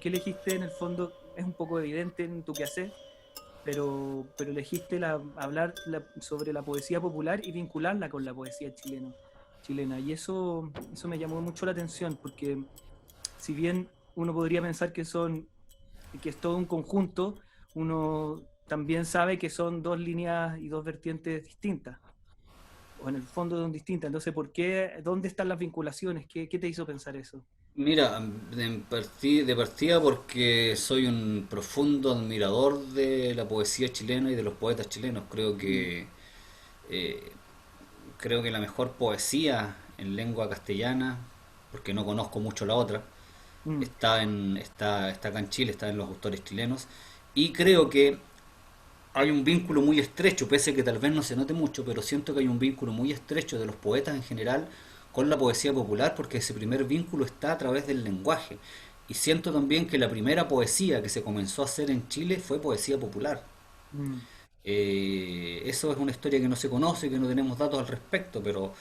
qué elegiste en el fondo, es un poco evidente en tu quehacer, pero elegiste hablar sobre la poesía popular y vincularla con la poesía chilena. Y eso me llamó mucho la atención, porque si bien uno podría pensar que es todo un conjunto, uno también sabe que son dos líneas y dos vertientes distintas, o en el fondo son distintas. Entonces, ¿dónde están las vinculaciones? ¿Qué te hizo pensar eso? Mira, de partida porque soy un profundo admirador de la poesía chilena y de los poetas chilenos. Mm, Eh, creo que la mejor poesía en lengua castellana, porque no conozco mucho la otra, mm, está acá en Chile, está en los autores chilenos. Y creo que hay un vínculo muy estrecho, pese a que tal vez no se note mucho, pero siento que hay un vínculo muy estrecho de los poetas en general con la poesía popular, porque ese primer vínculo está a través del lenguaje. Y siento también que la primera poesía que se comenzó a hacer en Chile fue poesía popular. mm, Eso es una historia que no se conoce, que no tenemos datos al respecto, pero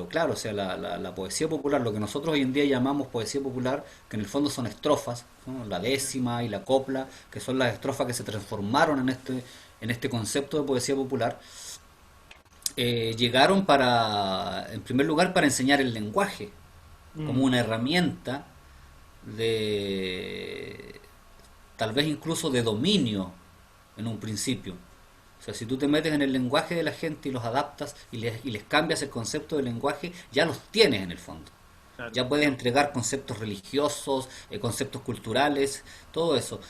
claro, o sea, la poesía popular, lo que nosotros hoy en día llamamos poesía popular, que en el fondo son estrofas, ¿no? La décima y la copla, que son las estrofas que se transformaron en este concepto de poesía popular, llegaron en primer lugar, para enseñar el lenguaje, como mm, una herramienta de, tal vez incluso de dominio en un principio. O sea, si tú te metes en el lenguaje de la gente y los adaptas y les cambias el concepto de lenguaje, ya los tienes en el fondo. claro. Ya puedes entregar conceptos religiosos, conceptos culturales, todo eso.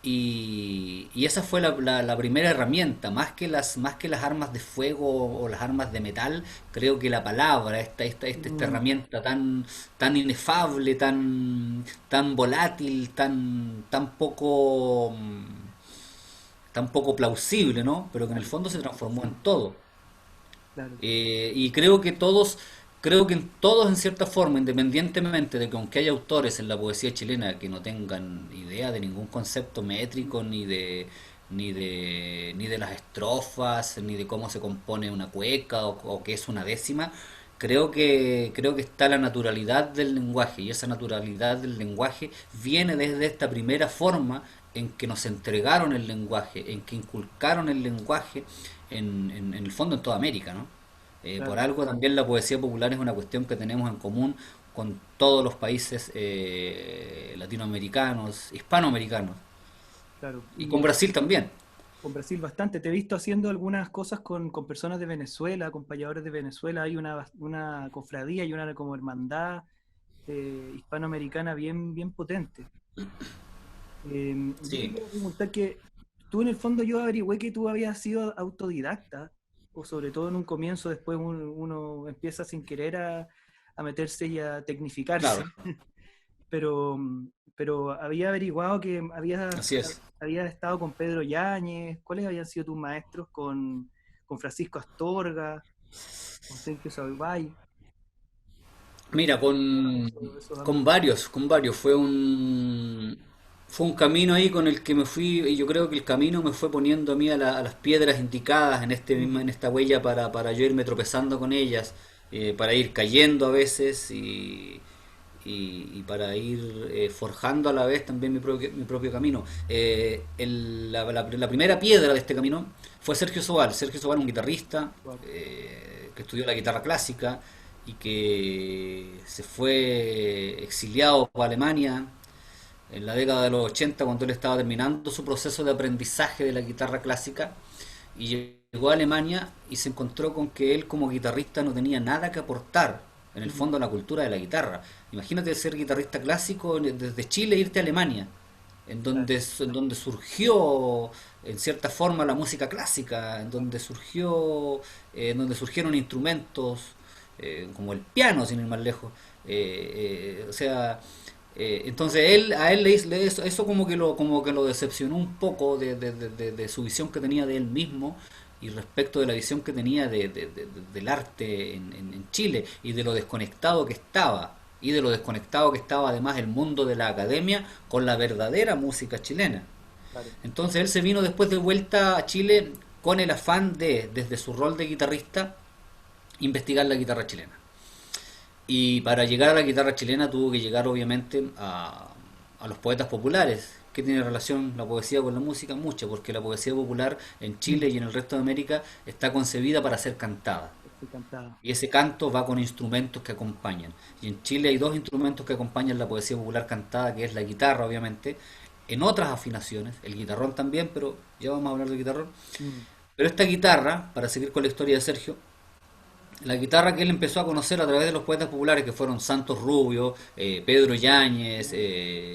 Y esa fue la primera herramienta, más que las armas de fuego o las armas de metal, creo que la palabra, esta Mm, herramienta tan inefable, tan volátil, tan poco plausible, ¿no? Pero que en el claro, fondo se transformó en todo. claro. Y creo que en todos en cierta forma, independientemente de que aunque hay autores en la poesía chilena que no tengan idea de ningún concepto métrico, ni de las estrofas, ni de cómo se compone una cueca o qué es una décima, creo que está la naturalidad del lenguaje, y esa naturalidad del lenguaje viene desde esta primera forma en que nos entregaron el lenguaje, en que inculcaron el lenguaje en el fondo en toda América, ¿no? Por Claro, algo también la poesía popular es una cuestión que tenemos en común con todos los países latinoamericanos, hispanoamericanos, claro. y Y con Brasil también. con Brasil bastante. Te he visto haciendo algunas cosas con personas de Venezuela, con payadores de Venezuela. Hay una cofradía y una como hermandad hispanoamericana bien potente. Yo te Sí, quería preguntar que tú en el fondo yo averigüé que tú habías sido autodidacta, o sobre todo en un comienzo, después uno empieza sin querer a meterse y a tecnificarse, claro, pero, pero había averiguado que así es. había estado con Pedro Yáñez. ¿Cuáles habían sido tus maestros con Francisco Astorga, con Sergio Salvay, Mira, esos amigos? con varios, fue un camino ahí con el que me fui, y yo creo que el camino me fue poniendo a mí a las piedras indicadas Mm, en esta huella para yo irme tropezando con ellas, para ir cayendo a veces y para ir forjando a la vez también mi propio camino. La primera piedra de este camino fue Sergio Sobal, un guitarrista wow. que estudió la guitarra clásica y que se fue exiliado a Alemania en la década de los 80 cuando él estaba terminando su proceso de aprendizaje de la guitarra clásica, y llegó a Alemania y se encontró con que él como guitarrista no tenía nada que aportar en el Mm, fondo a la cultura de la guitarra. Imagínate ser guitarrista clásico desde Chile e irte a Alemania, claro. en donde surgió en cierta forma la música clásica, en donde surgieron instrumentos como el piano, sin ir más lejos. O sea, entonces a él eso como que lo decepcionó un poco de su visión que tenía de él mismo y respecto de la visión que tenía del arte en Chile y de lo desconectado que estaba. Y de lo desconectado que estaba además el mundo de la academia con la verdadera música chilena. Claro. Entonces él se vino después de vuelta a Chile con el afán de, desde su rol de guitarrista, investigar la guitarra chilena. Y para llegar a la guitarra chilena tuvo que llegar obviamente a los poetas populares. ¿Qué tiene relación la poesía con la música? Mucha, porque la poesía popular en Chile Mm, y en el resto de América está concebida para ser cantada. estoy cantada. Y ese canto va con instrumentos que acompañan. Y en Chile hay dos instrumentos que acompañan la poesía popular cantada, que es la guitarra, obviamente, en otras afinaciones, el guitarrón también, pero ya vamos a hablar del guitarrón. Mm, Pero esta guitarra, para seguir con la historia de Sergio, la guitarra que él empezó a conocer a través de los poetas populares que fueron Santos Rubio, Pedro Yáñez,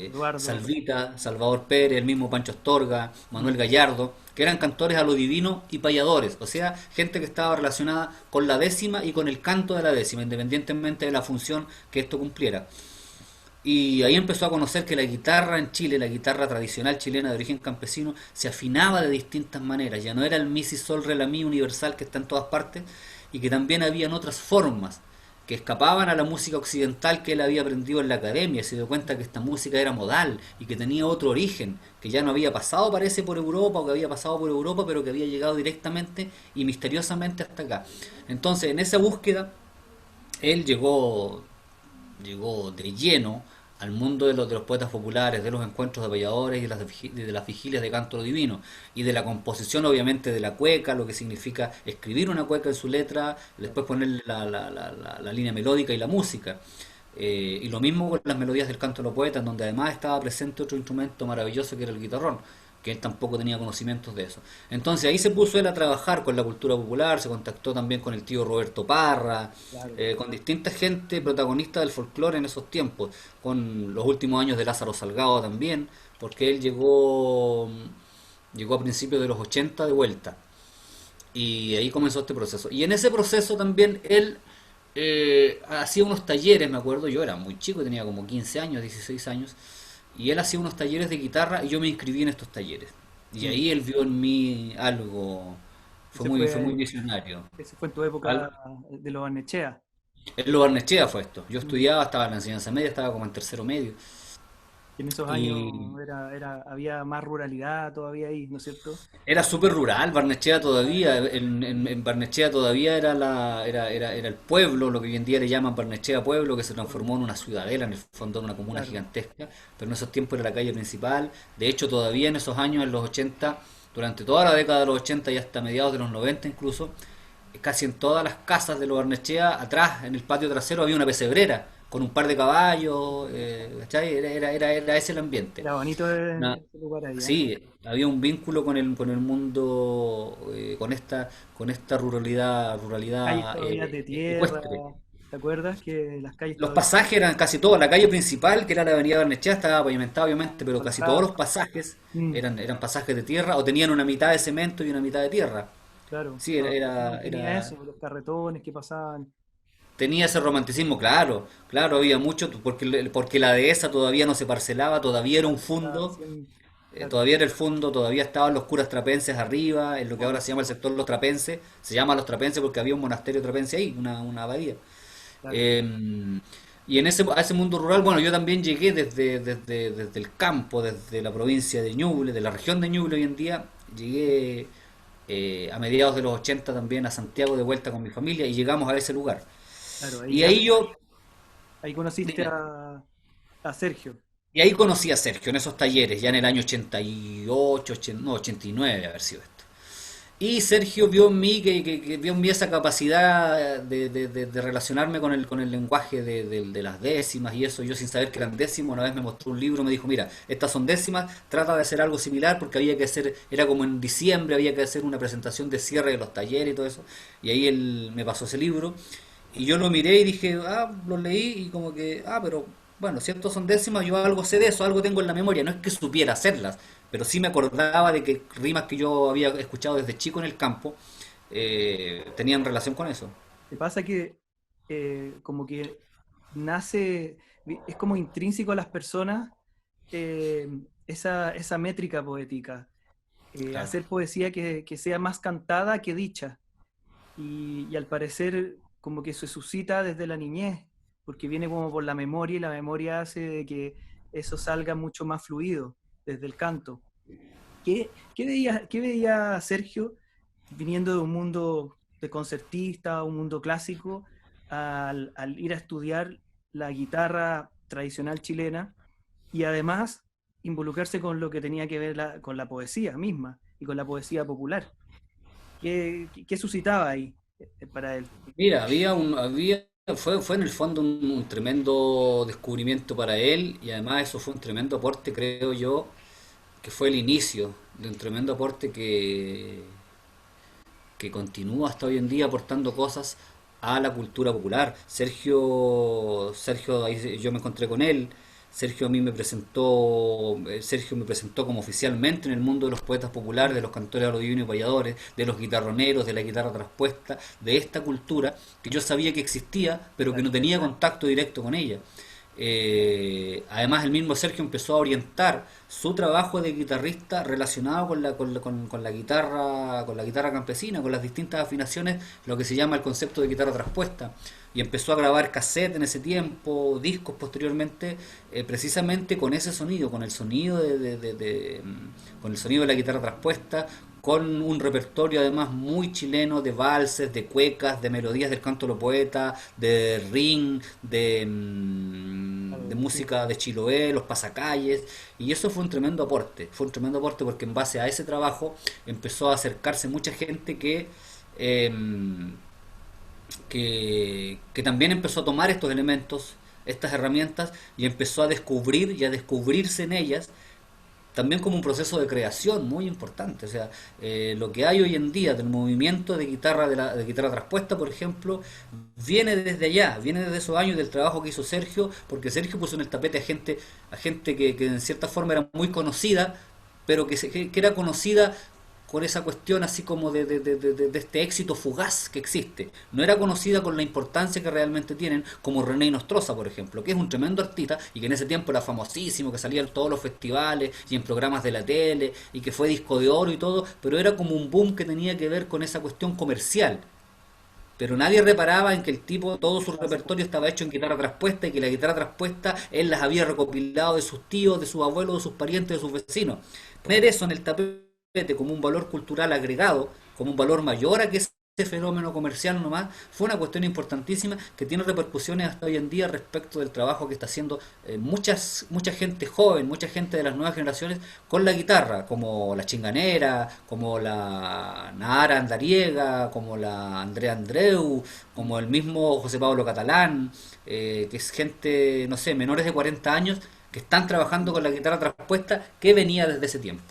Eduardo. Salvita, Salvador Pérez, el mismo Pancho Astorga, Manuel Mm, Gallardo, que eran cantores a lo divino y payadores, o sea, gente que estaba relacionada con la décima y con el canto de la décima, independientemente de la función que esto cumpliera. Y ahí empezó a conocer que la guitarra en Chile, la guitarra tradicional chilena de origen campesino, se afinaba de distintas maneras. Ya no era el mi, si, sol, re, la, mi universal que está en todas partes, y que también habían otras formas que escapaban a la música occidental que él había aprendido en la academia. Se dio cuenta que esta música era modal y que tenía otro origen, que ya no había pasado, parece, por Europa, o que había pasado por Europa, pero que había llegado directamente y misteriosamente hasta acá. Entonces, en esa búsqueda, él llegó de lleno al mundo de los poetas populares, de los encuentros de payadores y de las vigilias de canto divino, y de la composición obviamente de la cueca, lo que significa escribir una cueca en su letra, después poner la línea melódica y la música. Y lo mismo con las melodías del canto de los poetas, donde además estaba presente otro instrumento maravilloso que era el guitarrón, que él tampoco tenía conocimientos de eso. Entonces ahí se puso él a trabajar con la cultura popular, se contactó también con el tío Roberto Parra, claro. con distinta gente protagonista del folclore en esos tiempos, con los últimos años de Lázaro Salgado también, porque él llegó a principios de los 80 de vuelta. Y ahí comenzó este proceso. Y en ese proceso también él hacía unos talleres, me acuerdo, yo era muy chico, tenía como 15 años, 16 años, y él hacía unos talleres de guitarra y yo me inscribí en estos talleres. Y Mm. ahí él vio en mí algo, Ese fue muy fue, visionario. ese fue en tu época de los Barnechea. En lo Barnechea fue esto. Yo Mm. estudiaba, estaba en la enseñanza media, estaba como en tercero medio. En esos años Y había más ruralidad todavía ahí, ¿no es cierto? era súper rural, Barnechea todavía, en Barnechea todavía era el pueblo, lo que hoy en día le llaman Barnechea Pueblo, que se transformó en una ciudadela, en el fondo en una comuna Claro. gigantesca, pero en esos tiempos era la calle principal. De hecho, todavía en esos años, en los 80, durante toda la década de los 80 y hasta mediados de los 90 incluso, casi en todas las casas de los Barnechea, atrás, en el patio trasero, había una pesebrera con un par de caballos, ¿cachai? Era ese el ambiente. Era bonito Una- ese lugar ahí, ¿eh? sí, había un vínculo con el mundo, con esta Calles ruralidad todavía de tierra, ecuestre. ¿te acuerdas? Que las calles Los todavía pasajes eran casi todos, la calle principal, que era la avenida Barnechea, estaba pavimentada obviamente, pero casi todos asfaltadas. los pasajes Mm, eran pasajes de tierra o tenían una mitad de cemento y una mitad de tierra. claro, Sí, todavía tenía eso, los carretones que pasaban. tenía ese romanticismo, claro, claro, había mucho, porque la dehesa todavía no se parcelaba, todavía era un Estaba fondo. recién, claro, Todavía era el fondo, todavía estaban los curas trapenses arriba, en lo que ahora se llama el sector Los Trapenses. Se llama Los Trapenses porque había un monasterio trapense ahí, una abadía. claro. Eh, y a ese mundo rural, bueno, yo también llegué desde el campo, desde la provincia de Ñuble, de la región de Ñuble hoy en día. Llegué a mediados de los 80 también a Santiago de vuelta con mi familia y llegamos a ese lugar. Claro, Y ahí yo, ahí conociste dime, a Sergio. y ahí conocí a Sergio en esos talleres, ya en el año 88, no, 89 de haber sido esto. Y Sergio vio en mí, que vio en mí esa capacidad de relacionarme con el lenguaje de las décimas y eso, yo sin saber que eran décimas, una vez me mostró un libro, me dijo, mira, estas son décimas, trata de hacer algo similar porque había que hacer, era como en diciembre, había que hacer una presentación de cierre de los talleres y todo eso, y ahí él me pasó ese libro, y yo lo miré y dije, lo leí y como que, pero bueno, si estos son décimas, yo algo sé de eso, algo tengo en la memoria, no es que supiera hacerlas, pero sí me acordaba de que rimas que yo había escuchado desde chico en el campo tenían relación con eso. Te pasa que como que nace, es como intrínseco a las personas eh, esa métrica poética, Claro. hacer poesía que sea más cantada que dicha. Y al parecer como que se suscita desde la niñez, porque viene como por la memoria y la memoria hace de que eso salga mucho más fluido desde el canto. Qué veía Sergio viniendo de un mundo de concertista, un mundo clásico, al ir a estudiar la guitarra tradicional chilena? y además involucrarse con lo que tenía que ver con la poesía misma y con la poesía popular. ¿Qué suscitaba ahí para él? Mira, fue en el fondo un tremendo descubrimiento para él y además eso fue un tremendo aporte, creo yo, que fue el inicio de un tremendo aporte que continúa hasta hoy en día aportando cosas a la cultura popular. Sergio, ahí yo me encontré con él. Sergio me presentó como oficialmente en el mundo de los poetas populares, de los cantores divinos y payadores, de los guitarroneros, de la guitarra traspuesta, de esta cultura que yo sabía que existía, pero que no Claro. tenía contacto directo con ella. Además, el mismo Sergio empezó a orientar su trabajo de guitarrista relacionado con la guitarra campesina, con las distintas afinaciones, lo que se llama el concepto de guitarra traspuesta. Y empezó a grabar cassette en ese tiempo, discos posteriormente, precisamente con ese sonido, con el sonido con el sonido de la guitarra traspuesta, con un repertorio además muy chileno de valses, de cuecas, de melodías del canto de los poetas, de ring, de Claro, sí. música de Chiloé, los pasacalles, y eso fue un tremendo aporte porque en base a ese trabajo empezó a acercarse mucha gente em, que también empezó a tomar estos elementos, estas herramientas, y empezó a descubrir y a descubrirse en ellas también como un proceso de creación muy importante. O sea, lo que hay hoy en día del movimiento de guitarra, de guitarra traspuesta, por ejemplo, viene desde allá, viene desde esos años del trabajo que hizo Sergio, porque Sergio puso en el tapete a gente que en cierta forma era muy conocida, pero que era conocida con esa cuestión así como de este éxito fugaz que existe. No era conocida con la importancia que realmente tienen, como René Nostroza, por ejemplo, que es un tremendo artista y que en ese tiempo era famosísimo, que salía en todos los festivales y en programas de la tele y que fue disco de oro y todo, pero era como un boom que tenía que ver con esa cuestión comercial. Pero nadie reparaba en que el tipo, todo su repertorio estaba hecho en guitarra traspuesta y que la guitarra traspuesta él las había recopilado de sus tíos, de sus abuelos, de sus parientes, de sus vecinos. Poner eso en el tapete como un valor cultural agregado, como un valor mayor a que ese fenómeno comercial nomás, fue una cuestión importantísima que tiene repercusiones hasta hoy en día respecto del trabajo que está haciendo mucha gente joven, mucha gente de las nuevas generaciones con la guitarra, como la Chinganera, como la Nahara Andariega, como la Andrea Andreu, como el mismo José Pablo Catalán, que es gente, no sé, menores de 40 años que están trabajando con la guitarra traspuesta que venía desde ese tiempo.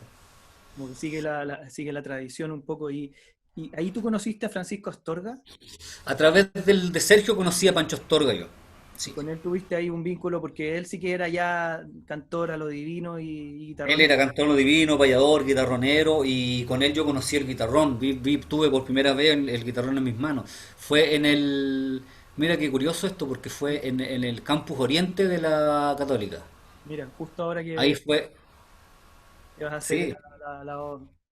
Como que sigue sigue la tradición un poco. Y ahí tú conociste a Francisco Astorga A través de Sergio conocí a Pancho Astorga yo. y Sí. con él tuviste ahí un vínculo porque él sí que era ya cantor a lo divino y Él guitarrón. era cantor divino, payador, guitarronero y con él yo conocí el guitarrón. Tuve por primera vez el guitarrón en mis manos. Fue en el... Mira qué curioso esto porque fue en el campus oriente de la Católica. Mira, justo ahora Ahí fue, que vas a hacer sí,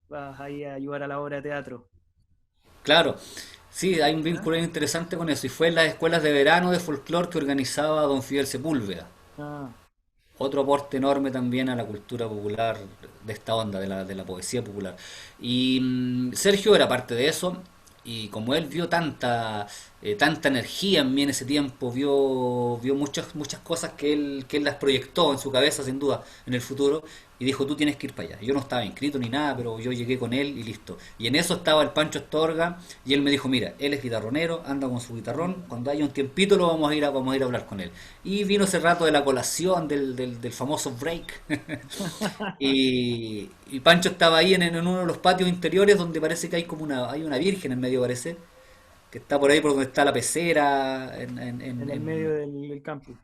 vas ahí a ayudar a la obra de teatro. claro. Sí, hay un ¿Ah? vínculo interesante con eso. Y fue en las escuelas de verano de folclore que organizaba don Fidel Sepúlveda. Ah, Otro aporte enorme también a la cultura popular de esta onda, de la poesía popular. Y Sergio era parte de eso, y como él vio tanta energía en mí en ese tiempo, vio muchas cosas que él las proyectó en su cabeza, sin duda, en el futuro, y dijo, tú tienes que ir para allá. Yo no estaba inscrito ni nada, pero yo llegué con él y listo. Y en eso estaba el Pancho Astorga, y él me dijo, mira, él es guitarronero, anda con su guitarrón, cuando haya un tiempito lo vamos a ir a hablar con él. Y vino ese rato de la colación, del famoso break. Y Pancho estaba ahí en uno de los patios interiores donde parece que hay una virgen en medio, parece, que está por ahí por donde está la pecera, en el medio del campus.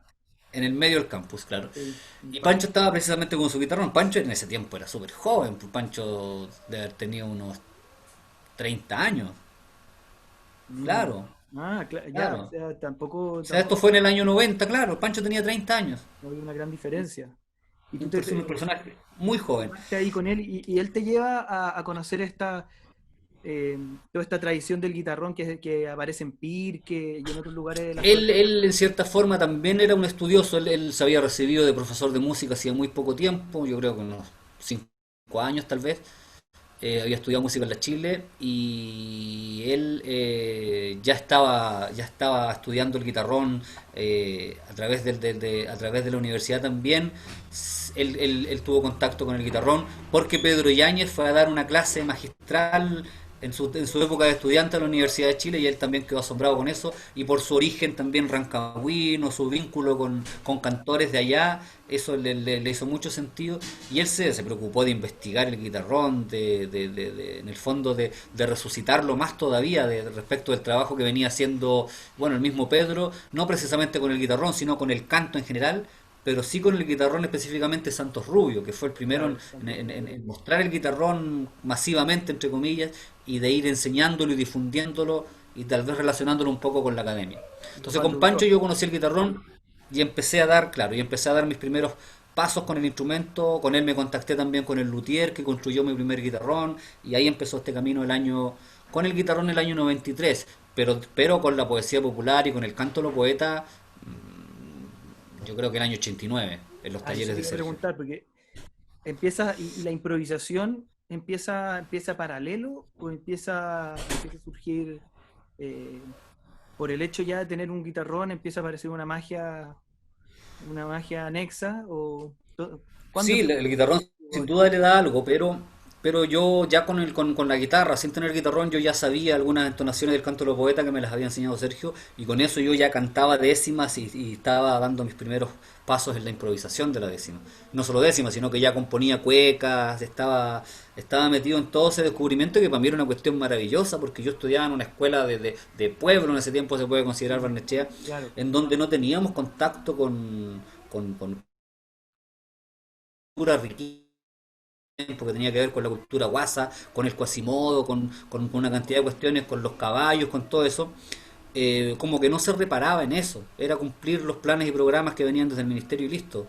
en el medio del campus, claro. Sí, Y Pancho estaba precisamente con su guitarrón. Pancho en ese tiempo era súper joven, pues Pancho de haber tenido unos 30 años, mm. claro, Ya, o claro. sea, O sea, esto fue en el año 90, claro, Pancho tenía 30 años. no hay una gran diferencia. Y tú Un personaje muy te joven. tomaste ahí con él y él te lleva a conocer eh, toda esta tradición del guitarrón que aparece en Pirque y en otros lugares de la zona. Él en cierta forma también era un estudioso, él se había recibido de profesor de música hacía muy poco tiempo, yo creo que unos 5 años tal vez, había estudiado música en la Chile y él ya estaba estudiando el guitarrón a través de la universidad también. Él tuvo contacto con el guitarrón porque Pedro Yáñez fue a dar una clase magistral en su época de estudiante a la Universidad de Chile y él también quedó asombrado con eso y por su origen también rancagüino, su vínculo con cantores de allá, eso le hizo mucho sentido y él se preocupó de investigar el guitarrón, en el fondo de resucitarlo más todavía respecto del trabajo que venía haciendo, bueno, el mismo Pedro, no precisamente con el guitarrón, sino con el canto en general, pero sí con el guitarrón específicamente Santos Rubio, que fue el primero Claro, Santos Rubio. en mostrar el guitarrón masivamente, entre comillas, y de ir enseñándolo y difundiéndolo y tal vez relacionándolo un poco con la academia. Don Entonces Juan con Pancho Dulzor. yo conocí el guitarrón y empecé a dar, claro, y empecé a dar mis primeros pasos con el instrumento, con él me contacté también con el luthier que construyó mi primer guitarrón y ahí empezó este camino con el guitarrón el año 93, pero con la poesía popular y con el canto de los poetas yo creo que el año 89, en los Ah, eso talleres te de iba a Sergio. preguntar, porque empieza, y la improvisación empieza paralelo o empieza a surgir eh, por el hecho ya de tener un guitarrón, empieza a aparecer una magia anexa, ¿cuándo Sí, empieza el guitarrón sin todo duda esto? le da algo, pero yo ya con la guitarra, sin tener guitarrón, yo ya sabía algunas entonaciones del canto de los poetas que me las había enseñado Sergio, y con eso yo ya cantaba décimas y estaba dando mis primeros pasos en la improvisación de la décima. No solo décima, sino que ya componía cuecas, estaba metido en todo ese descubrimiento que para mí era una cuestión maravillosa, porque yo estudiaba en una escuela de pueblo, en ese tiempo se puede considerar Barnechea, Claro, en donde no teníamos contacto con cultura riquísima porque tenía que ver con la cultura guasa, con el Quasimodo, con una cantidad de cuestiones, con los caballos, con todo eso, como que no se reparaba en eso, era cumplir los planes y programas que venían desde el ministerio y listo.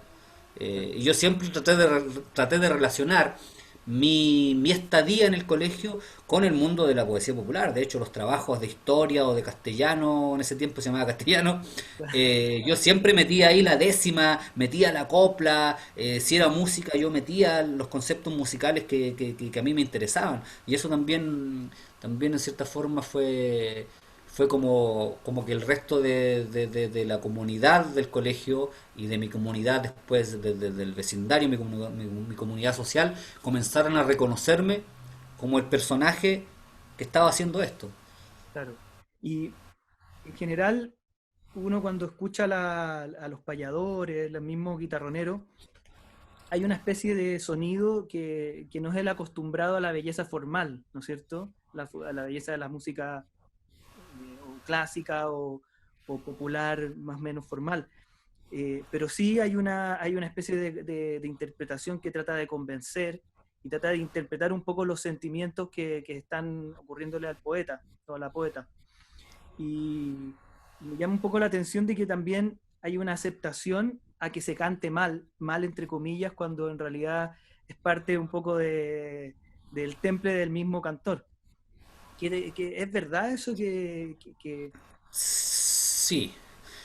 claro. Y yo siempre traté de relacionar mi estadía en el colegio con el mundo de la poesía popular. De hecho, los trabajos de historia o de castellano, en ese tiempo se llamaba castellano, yo siempre metía ahí la décima, metía la copla, si era música, yo metía los conceptos musicales que a mí me interesaban. Y eso también en cierta forma fue como que el resto de la comunidad del colegio y de mi comunidad después del vecindario, mi comunidad social, comenzaron a reconocerme como el personaje que estaba haciendo esto. Claro. Y en general, uno cuando escucha a los payadores, los mismos guitarroneros, hay una especie de sonido que no es el acostumbrado a la belleza formal, ¿no es cierto? A la belleza de la música o clásica o popular, más o menos formal. Pero sí hay una especie de interpretación que trata de convencer y trata de interpretar un poco los sentimientos que están ocurriéndole al poeta o a la poeta. Y me llama un poco la atención de que también hay una aceptación a que se cante mal entre comillas, cuando en realidad es parte un poco del temple del mismo cantor. Que ¿Es verdad eso Sí,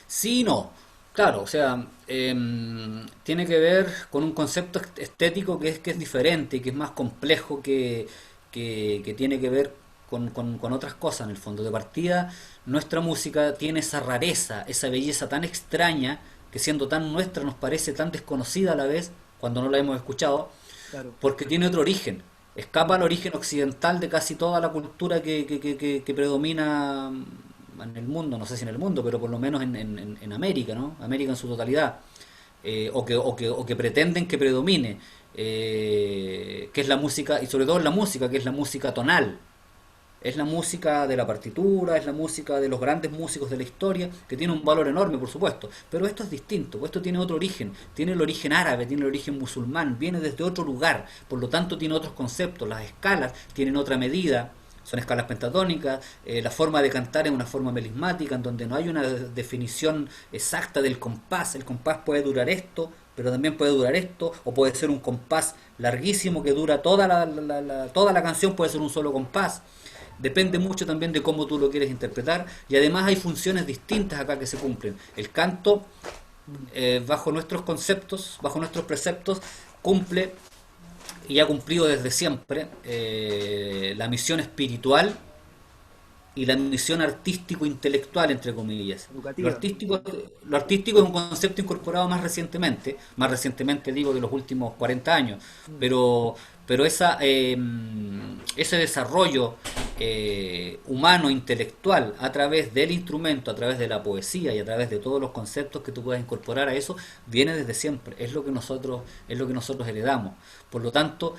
sí y no. Claro, o sea, tiene que ver con un concepto estético que es diferente y que es más complejo que tiene que ver con otras cosas en el fondo. De partida, nuestra música tiene esa rareza, esa belleza tan extraña que siendo tan nuestra nos parece tan desconocida a la vez cuando no la hemos escuchado, claro, porque tiene otro origen. Escapa al origen occidental de casi toda la cultura que predomina en el mundo, no sé si en el mundo, pero por lo menos en América, ¿no? América en su totalidad, o que pretenden que predomine, que es la música, y sobre todo en la música, que es la música tonal, es la música de la partitura, es la música de los grandes músicos de la historia, que tiene un valor enorme, por supuesto. Pero esto es distinto, pues esto tiene otro origen, tiene el origen árabe, tiene el origen musulmán, viene desde otro lugar, por lo tanto tiene otros conceptos, las escalas tienen otra medida, son escalas pentatónicas, la forma de cantar es una forma melismática, en donde no hay una definición exacta del compás, el compás puede durar esto, pero también puede durar esto, o puede ser un compás larguísimo que dura toda la canción, puede ser un solo compás. Depende mucho también de cómo tú lo quieres interpretar y además hay funciones distintas acá que se cumplen. El canto, bajo nuestros conceptos, bajo nuestros preceptos, cumple y ha cumplido desde siempre la misión espiritual y la misión artístico-intelectual, entre comillas. educativa. Lo artístico es un concepto incorporado más recientemente digo de los últimos 40 años, Mm, pero, pero ese desarrollo humano, intelectual, a través del instrumento, a través de la poesía y a través de todos los conceptos que tú puedas incorporar a eso, viene desde siempre, es lo que nosotros heredamos. Por lo tanto,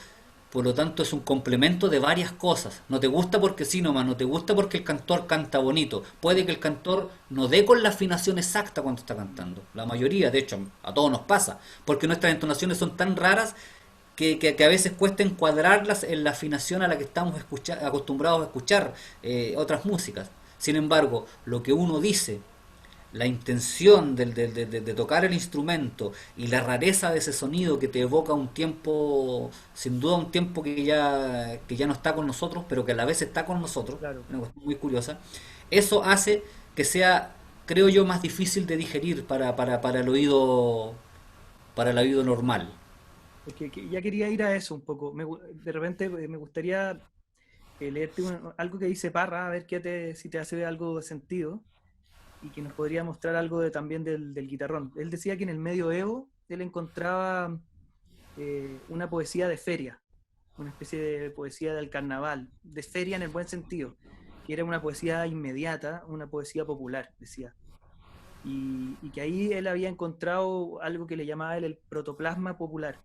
por lo tanto, es un complemento de varias cosas. No te gusta porque sí nomás, no te gusta porque el cantor canta bonito. Puede que el cantor no dé con la afinación exacta cuando está cantando. La mayoría, de hecho, a todos nos pasa. Porque nuestras entonaciones son tan raras que a veces cuesta encuadrarlas en la afinación a la que estamos acostumbrados a escuchar otras músicas. Sin embargo, lo que uno dice, la intención de tocar el instrumento y la rareza de ese sonido que te evoca un tiempo, sin duda un tiempo que ya no está con nosotros, pero que a la vez está con nosotros, claro. una cuestión muy curiosa, eso hace que sea, creo yo, más difícil de digerir para el oído normal. Es que ya quería ir a eso un poco. De repente me gustaría leerte algo que dice Parra, a ver si te hace algo de sentido y que nos podría mostrar algo también del guitarrón. Él decía que en el medioevo él encontraba una poesía de feria, una especie de poesía del carnaval, de feria en el buen sentido, que era una poesía inmediata, una poesía popular, decía. Y que ahí él había encontrado algo que le llamaba él el protoplasma popular,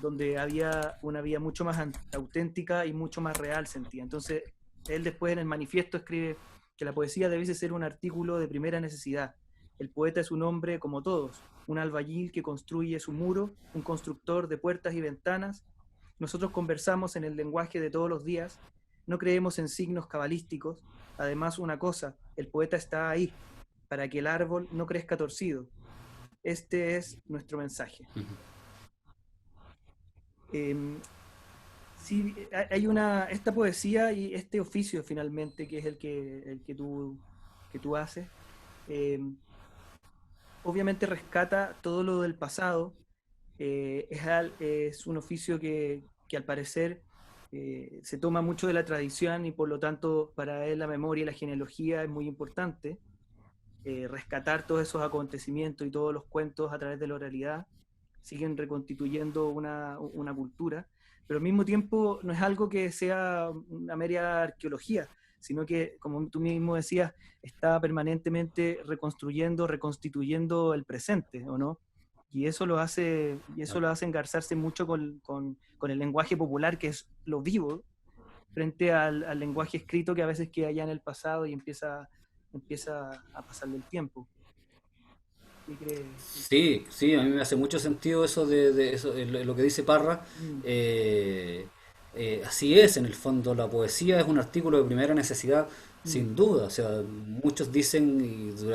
donde había una vía mucho más auténtica y mucho más real, sentía. Entonces, él después en el manifiesto escribe que la poesía debe ser un artículo de primera necesidad. El poeta es un hombre como todos, un albañil que construye su muro, un constructor de puertas y ventanas. Nosotros conversamos en el lenguaje de todos los días, no creemos en signos cabalísticos. Además, una cosa, el poeta está ahí, para que el árbol no crezca torcido. Este es nuestro mensaje. Eh, sí, hay esta poesía y este oficio finalmente, que es que tú haces, eh, obviamente rescata todo lo del pasado. Es un oficio que al parecer se toma mucho de la tradición y por lo tanto para él la memoria y la genealogía es muy importante. Rescatar todos esos acontecimientos y todos los cuentos a través de la oralidad siguen reconstituyendo una cultura, pero al mismo tiempo no es algo que sea una mera arqueología, sino que, como tú mismo decías, está permanentemente reconstruyendo, reconstituyendo el presente, ¿o no? Y eso lo hace engarzarse mucho con el lenguaje popular, que es lo vivo, frente al lenguaje escrito que a veces queda ya en el pasado y empieza a pasarle el tiempo. ¿Qué crees? Sí, sí, a mí me hace mucho sentido eso de eso, lo que dice Parra. Mm, Eh, Así es, en el fondo la poesía es un artículo de primera necesidad, mm, sin duda. O sea, muchos dicen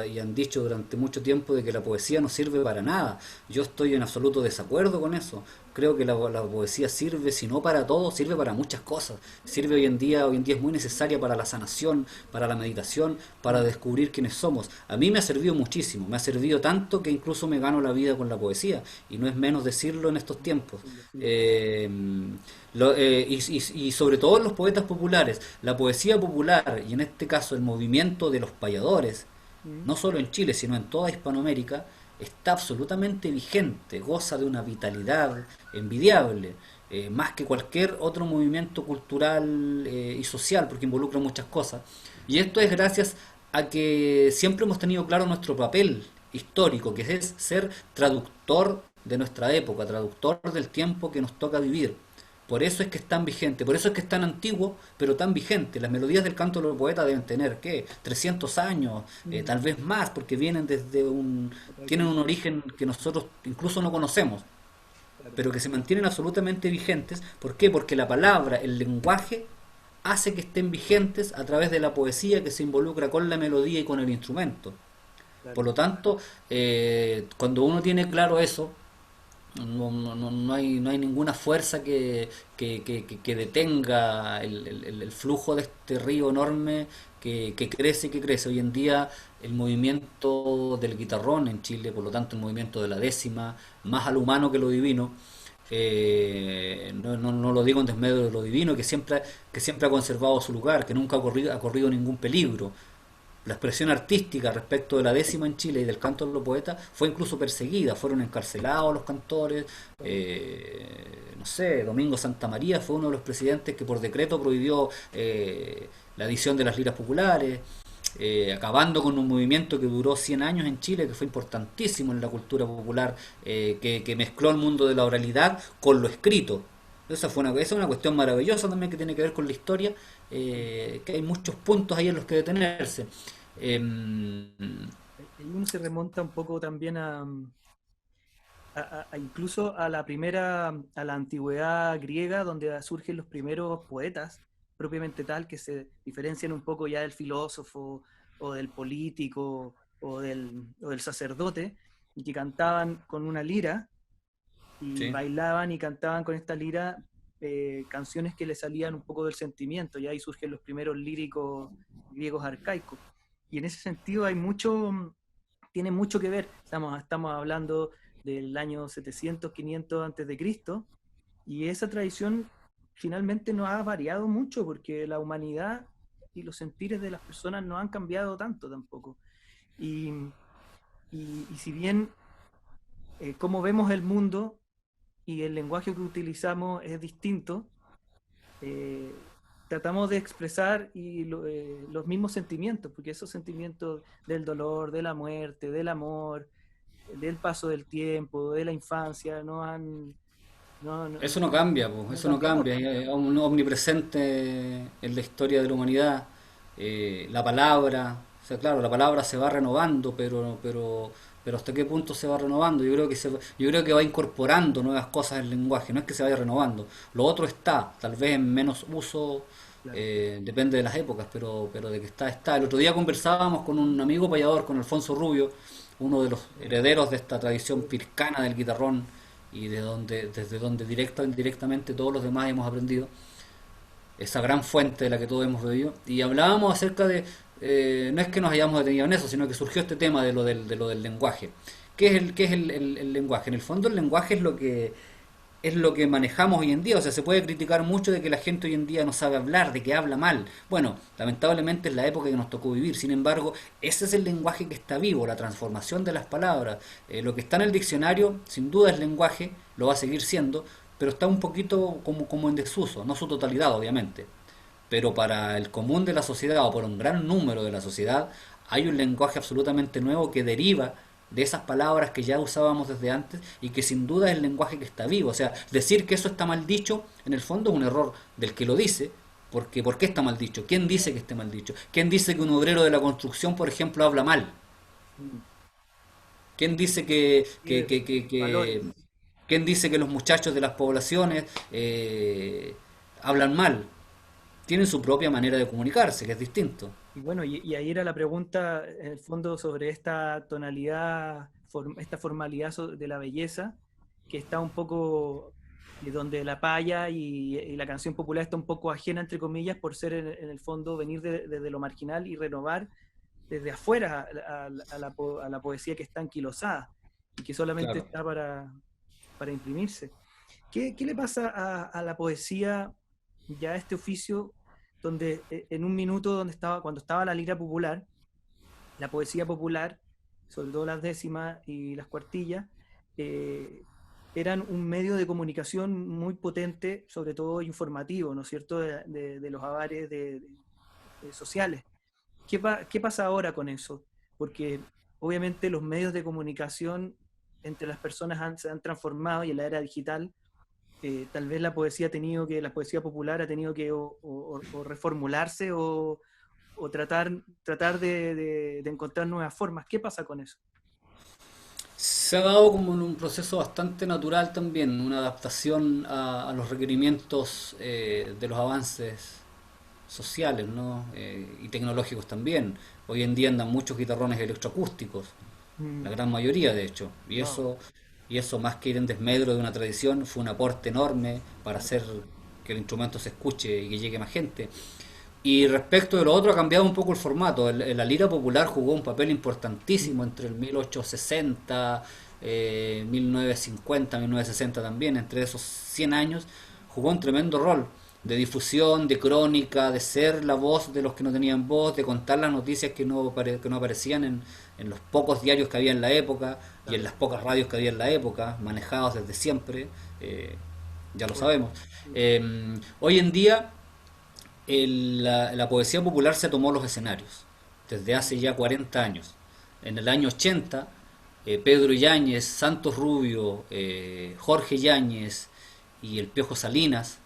y han dicho durante mucho tiempo de que la poesía no sirve para nada. Yo estoy en absoluto desacuerdo con eso. Creo que la poesía sirve, si no para todo, sirve para muchas cosas. Sirve hoy en día es muy necesaria para la sanación, para la meditación, para mm, descubrir quiénes somos. A mí me ha servido muchísimo, me ha servido tanto que incluso me gano la vida con la poesía, y no es menos decirlo en estos tiempos. sí, sí, Eh, y sobre todo en los poetas populares, la poesía popular, y en este caso el movimiento de los payadores, mm, no solo en Chile, sino en toda Hispanoamérica, está absolutamente vigente, goza de una vitalidad envidiable, más que cualquier otro movimiento cultural y social, porque involucra muchas cosas. Y esto es gracias a que siempre hemos tenido claro nuestro papel histórico, que es ser traductor de nuestra época, traductor del tiempo que nos toca vivir. Por eso es que es tan vigente, por eso es que es tan antiguo, pero tan vigente. Las melodías del canto de los poetas deben tener, ¿qué? 300 años, mm, tal vez más, porque vienen desde otra tienen un dimensión, origen que nosotros incluso no conocemos, claro. pero que se mantienen absolutamente vigentes. ¿Por qué? Porque la palabra, el lenguaje, hace que estén vigentes a través de la poesía que se involucra con la melodía y con el instrumento. Por Claro. lo tanto, cuando uno tiene claro eso, no hay ninguna fuerza que detenga el flujo de este río enorme que crece y que crece. Hoy en día el movimiento del guitarrón en Chile, por lo tanto el movimiento de la décima, más al humano que lo divino, no lo digo en desmedro de lo divino, que siempre ha conservado su lugar, que nunca ha corrido ningún peligro. La expresión artística respecto de la décima en Chile y del canto de los poetas fue incluso perseguida, fueron encarcelados los cantores, no sé, Domingo Santa María fue uno de los presidentes que por decreto prohibió la edición de las liras populares, acabando con un movimiento que duró 100 años en Chile, que fue importantísimo en la cultura popular, que mezcló el mundo de la oralidad con lo escrito. Esa es una cuestión maravillosa también que tiene que ver con la historia, que hay muchos puntos ahí en los que detenerse. Y uno se remonta un poco también incluso a la primera, a la antigüedad griega, donde surgen los primeros poetas, propiamente tal, que se diferencian un poco ya del filósofo o del político o del sacerdote, y que cantaban con una lira y Sí. bailaban y cantaban con esta lira canciones que le salían un poco del sentimiento, y ahí surgen los primeros líricos griegos arcaicos. Y en ese sentido tiene mucho que ver. Estamos hablando del año 700, 500 antes de Cristo, y esa tradición finalmente no ha variado mucho porque la humanidad y los sentires de las personas no han cambiado tanto tampoco. Y, y si bien cómo vemos el mundo y el lenguaje que utilizamos es distinto, eh, tratamos de expresar los mismos sentimientos, porque esos sentimientos del dolor, de la muerte, del amor, del paso del tiempo, de la infancia, Eso no cambia, pues, no han eso no cambiado. cambia, es un omnipresente en la historia de la humanidad. La palabra, o sea, claro, la palabra se va renovando, pero ¿hasta qué punto se va renovando? Yo creo que va incorporando nuevas cosas al lenguaje, no es que se vaya renovando. Lo otro está, tal vez en menos uso, Claro. depende de las épocas, pero de que está, está. El otro día conversábamos con un amigo payador, con Alfonso Rubio, uno de los herederos de esta tradición pircana del guitarrón y desde donde directa o indirectamente todos los demás hemos aprendido, esa gran fuente de la que todos hemos bebido, y hablábamos acerca de, no es que nos hayamos detenido en eso, sino que surgió este tema de lo del lenguaje. Qué es el lenguaje? En el fondo el lenguaje es lo que manejamos hoy en día. O sea, se puede criticar mucho de que la gente hoy en día no sabe hablar, de que habla mal. Bueno, lamentablemente es la época que nos tocó vivir. Sin embargo, ese es el lenguaje que está vivo, la transformación de las palabras. Lo que está en el diccionario, sin duda es lenguaje, lo va a seguir siendo, pero está un poquito como en desuso, no su totalidad, obviamente. Pero para el común de la sociedad o por un gran número de la sociedad, hay un lenguaje absolutamente nuevo que deriva de esas palabras que ya usábamos desde antes y que sin duda es el lenguaje que está vivo. O sea, decir que eso está mal dicho, en el fondo es un error del que lo dice, porque ¿por qué está mal dicho? ¿Quién dice que esté mal dicho? ¿Quién dice que un obrero de la construcción, por ejemplo, habla mal? Mm. ¿Quién dice Y valores. quién dice que los muchachos de las poblaciones hablan mal? Tienen su propia manera de comunicarse, que es distinto. Y bueno, y ahí era la pregunta, en el fondo, sobre esta tonalidad, esta formalidad de la belleza, que está un poco, donde la paya y la canción popular está un poco ajena, entre comillas, por ser en el fondo venir desde lo marginal y renovar desde afuera a la poesía que está anquilosada y que solamente Claro. está para imprimirse. ¿Qué le pasa a la poesía, ya este oficio, donde en un minuto cuando estaba la lira popular, la poesía popular, sobre todo las décimas y las cuartillas, eh, eran un medio de comunicación muy potente, sobre todo informativo, ¿no es cierto?, de los avares sociales. ¿Qué pasa ahora con eso? Porque obviamente los medios de comunicación entre las personas se han transformado, y en la era digital tal vez la poesía popular ha tenido que o reformularse o tratar de encontrar nuevas formas. ¿Qué pasa con eso? Se ha dado como en un proceso bastante natural también, una adaptación a los requerimientos de los avances sociales, ¿no? Y tecnológicos también. Hoy en día andan muchos guitarrones electroacústicos, la Mm, gran mayoría de hecho, wow, y eso más que ir en desmedro de una tradición fue un aporte enorme para claro. hacer que el instrumento se escuche y que llegue más gente. Y respecto de lo otro, ha cambiado un poco el formato. La lira popular jugó un papel importantísimo entre el 1860 1950, 1960 también, entre esos 100 años, jugó un tremendo rol de difusión, de crónica, de ser la voz de los que no tenían voz, de contar las noticias que no aparecían en los pocos diarios que había en la época y en Claro. las pocas radios que había en la época, manejados desde siempre, ya lo Oye, sabemos. Hoy en día la poesía popular se tomó los escenarios desde hace ya 40 años. En el año 80, Pedro Yáñez, Santos Rubio, Jorge Yáñez y el Piojo Salinas,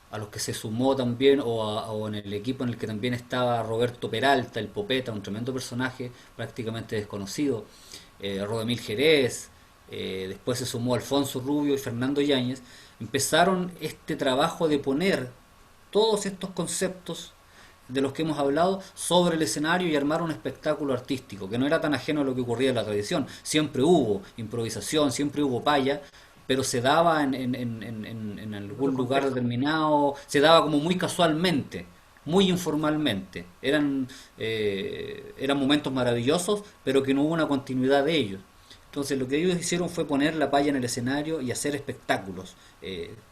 a los que se sumó también, o en el equipo en el que también estaba Roberto Peralta, el Popeta, un tremendo personaje prácticamente desconocido, Rodemil Jerez, después se sumó Alfonso Rubio y Fernando Yáñez, empezaron este trabajo de poner todos estos conceptos de los que hemos hablado sobre el escenario y armar un espectáculo artístico que no era tan ajeno a lo que ocurría en la tradición. Siempre hubo improvisación, siempre hubo paya, pero se daba en en otro algún lugar contexto. determinado, se daba como muy casualmente, muy informalmente. Eran momentos maravillosos, pero que no hubo una continuidad de ellos. Entonces lo que ellos hicieron fue poner la palla en el escenario y hacer espectáculos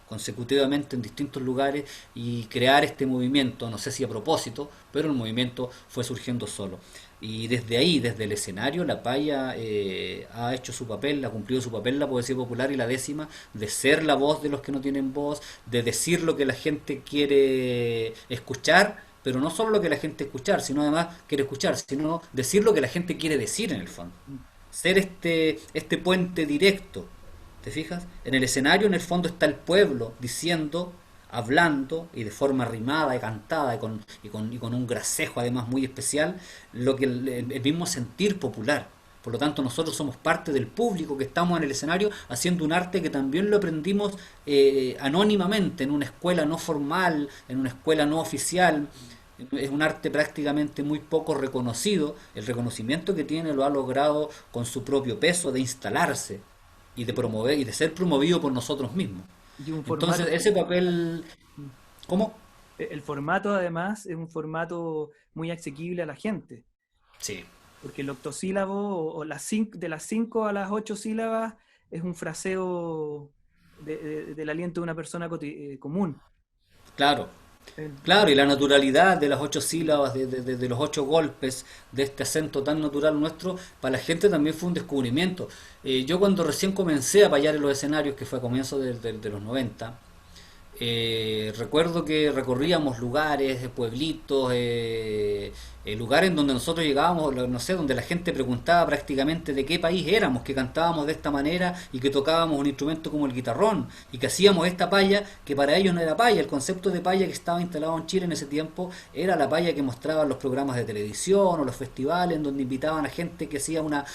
consecutivamente en distintos lugares y crear este movimiento, no sé si a propósito, pero el movimiento fue surgiendo solo. Y desde ahí, desde el escenario, la palla ha hecho su papel, ha cumplido su papel la poesía popular y la décima, de ser la voz de los que no tienen voz, de decir lo que la gente quiere escuchar, pero no solo lo que la gente escuchar, sino además quiere escuchar, sino decir lo que la gente quiere decir en el fondo ser este puente directo. ¿Te fijas? En el escenario, en el fondo, está el pueblo diciendo, hablando y de forma rimada y cantada y con un gracejo además muy especial, lo que el mismo sentir popular. Por lo tanto, nosotros somos parte del público que estamos en el escenario haciendo un arte que también lo aprendimos anónimamente en una escuela no formal, en una escuela no oficial. Es un arte prácticamente muy poco reconocido. El reconocimiento que tiene lo ha logrado con su propio peso de instalarse y de promover y de ser promovido por nosotros mismos. Y un Entonces, formato, ese papel, ¿cómo? el formato además es un formato muy asequible a la gente, Sí, porque el octosílabo o de las 5 a las 8 sílabas es un fraseo del aliento de una persona común. claro. Claro, Entonces, y la naturalidad de las 8 sílabas, de los 8 golpes, de este acento tan natural nuestro, para la gente también fue un descubrimiento. Yo cuando recién comencé a payar en los escenarios, que fue a comienzos de los 90, recuerdo que recorríamos lugares, pueblitos, lugares en donde nosotros llegábamos, no sé, donde la gente preguntaba prácticamente de qué país éramos, que cantábamos de esta manera y que tocábamos un instrumento como el guitarrón y que hacíamos esta paya que para ellos no era paya. El concepto de paya que estaba instalado en Chile en ese tiempo era la paya que mostraban los programas de televisión o los festivales en donde invitaban a gente que hacía una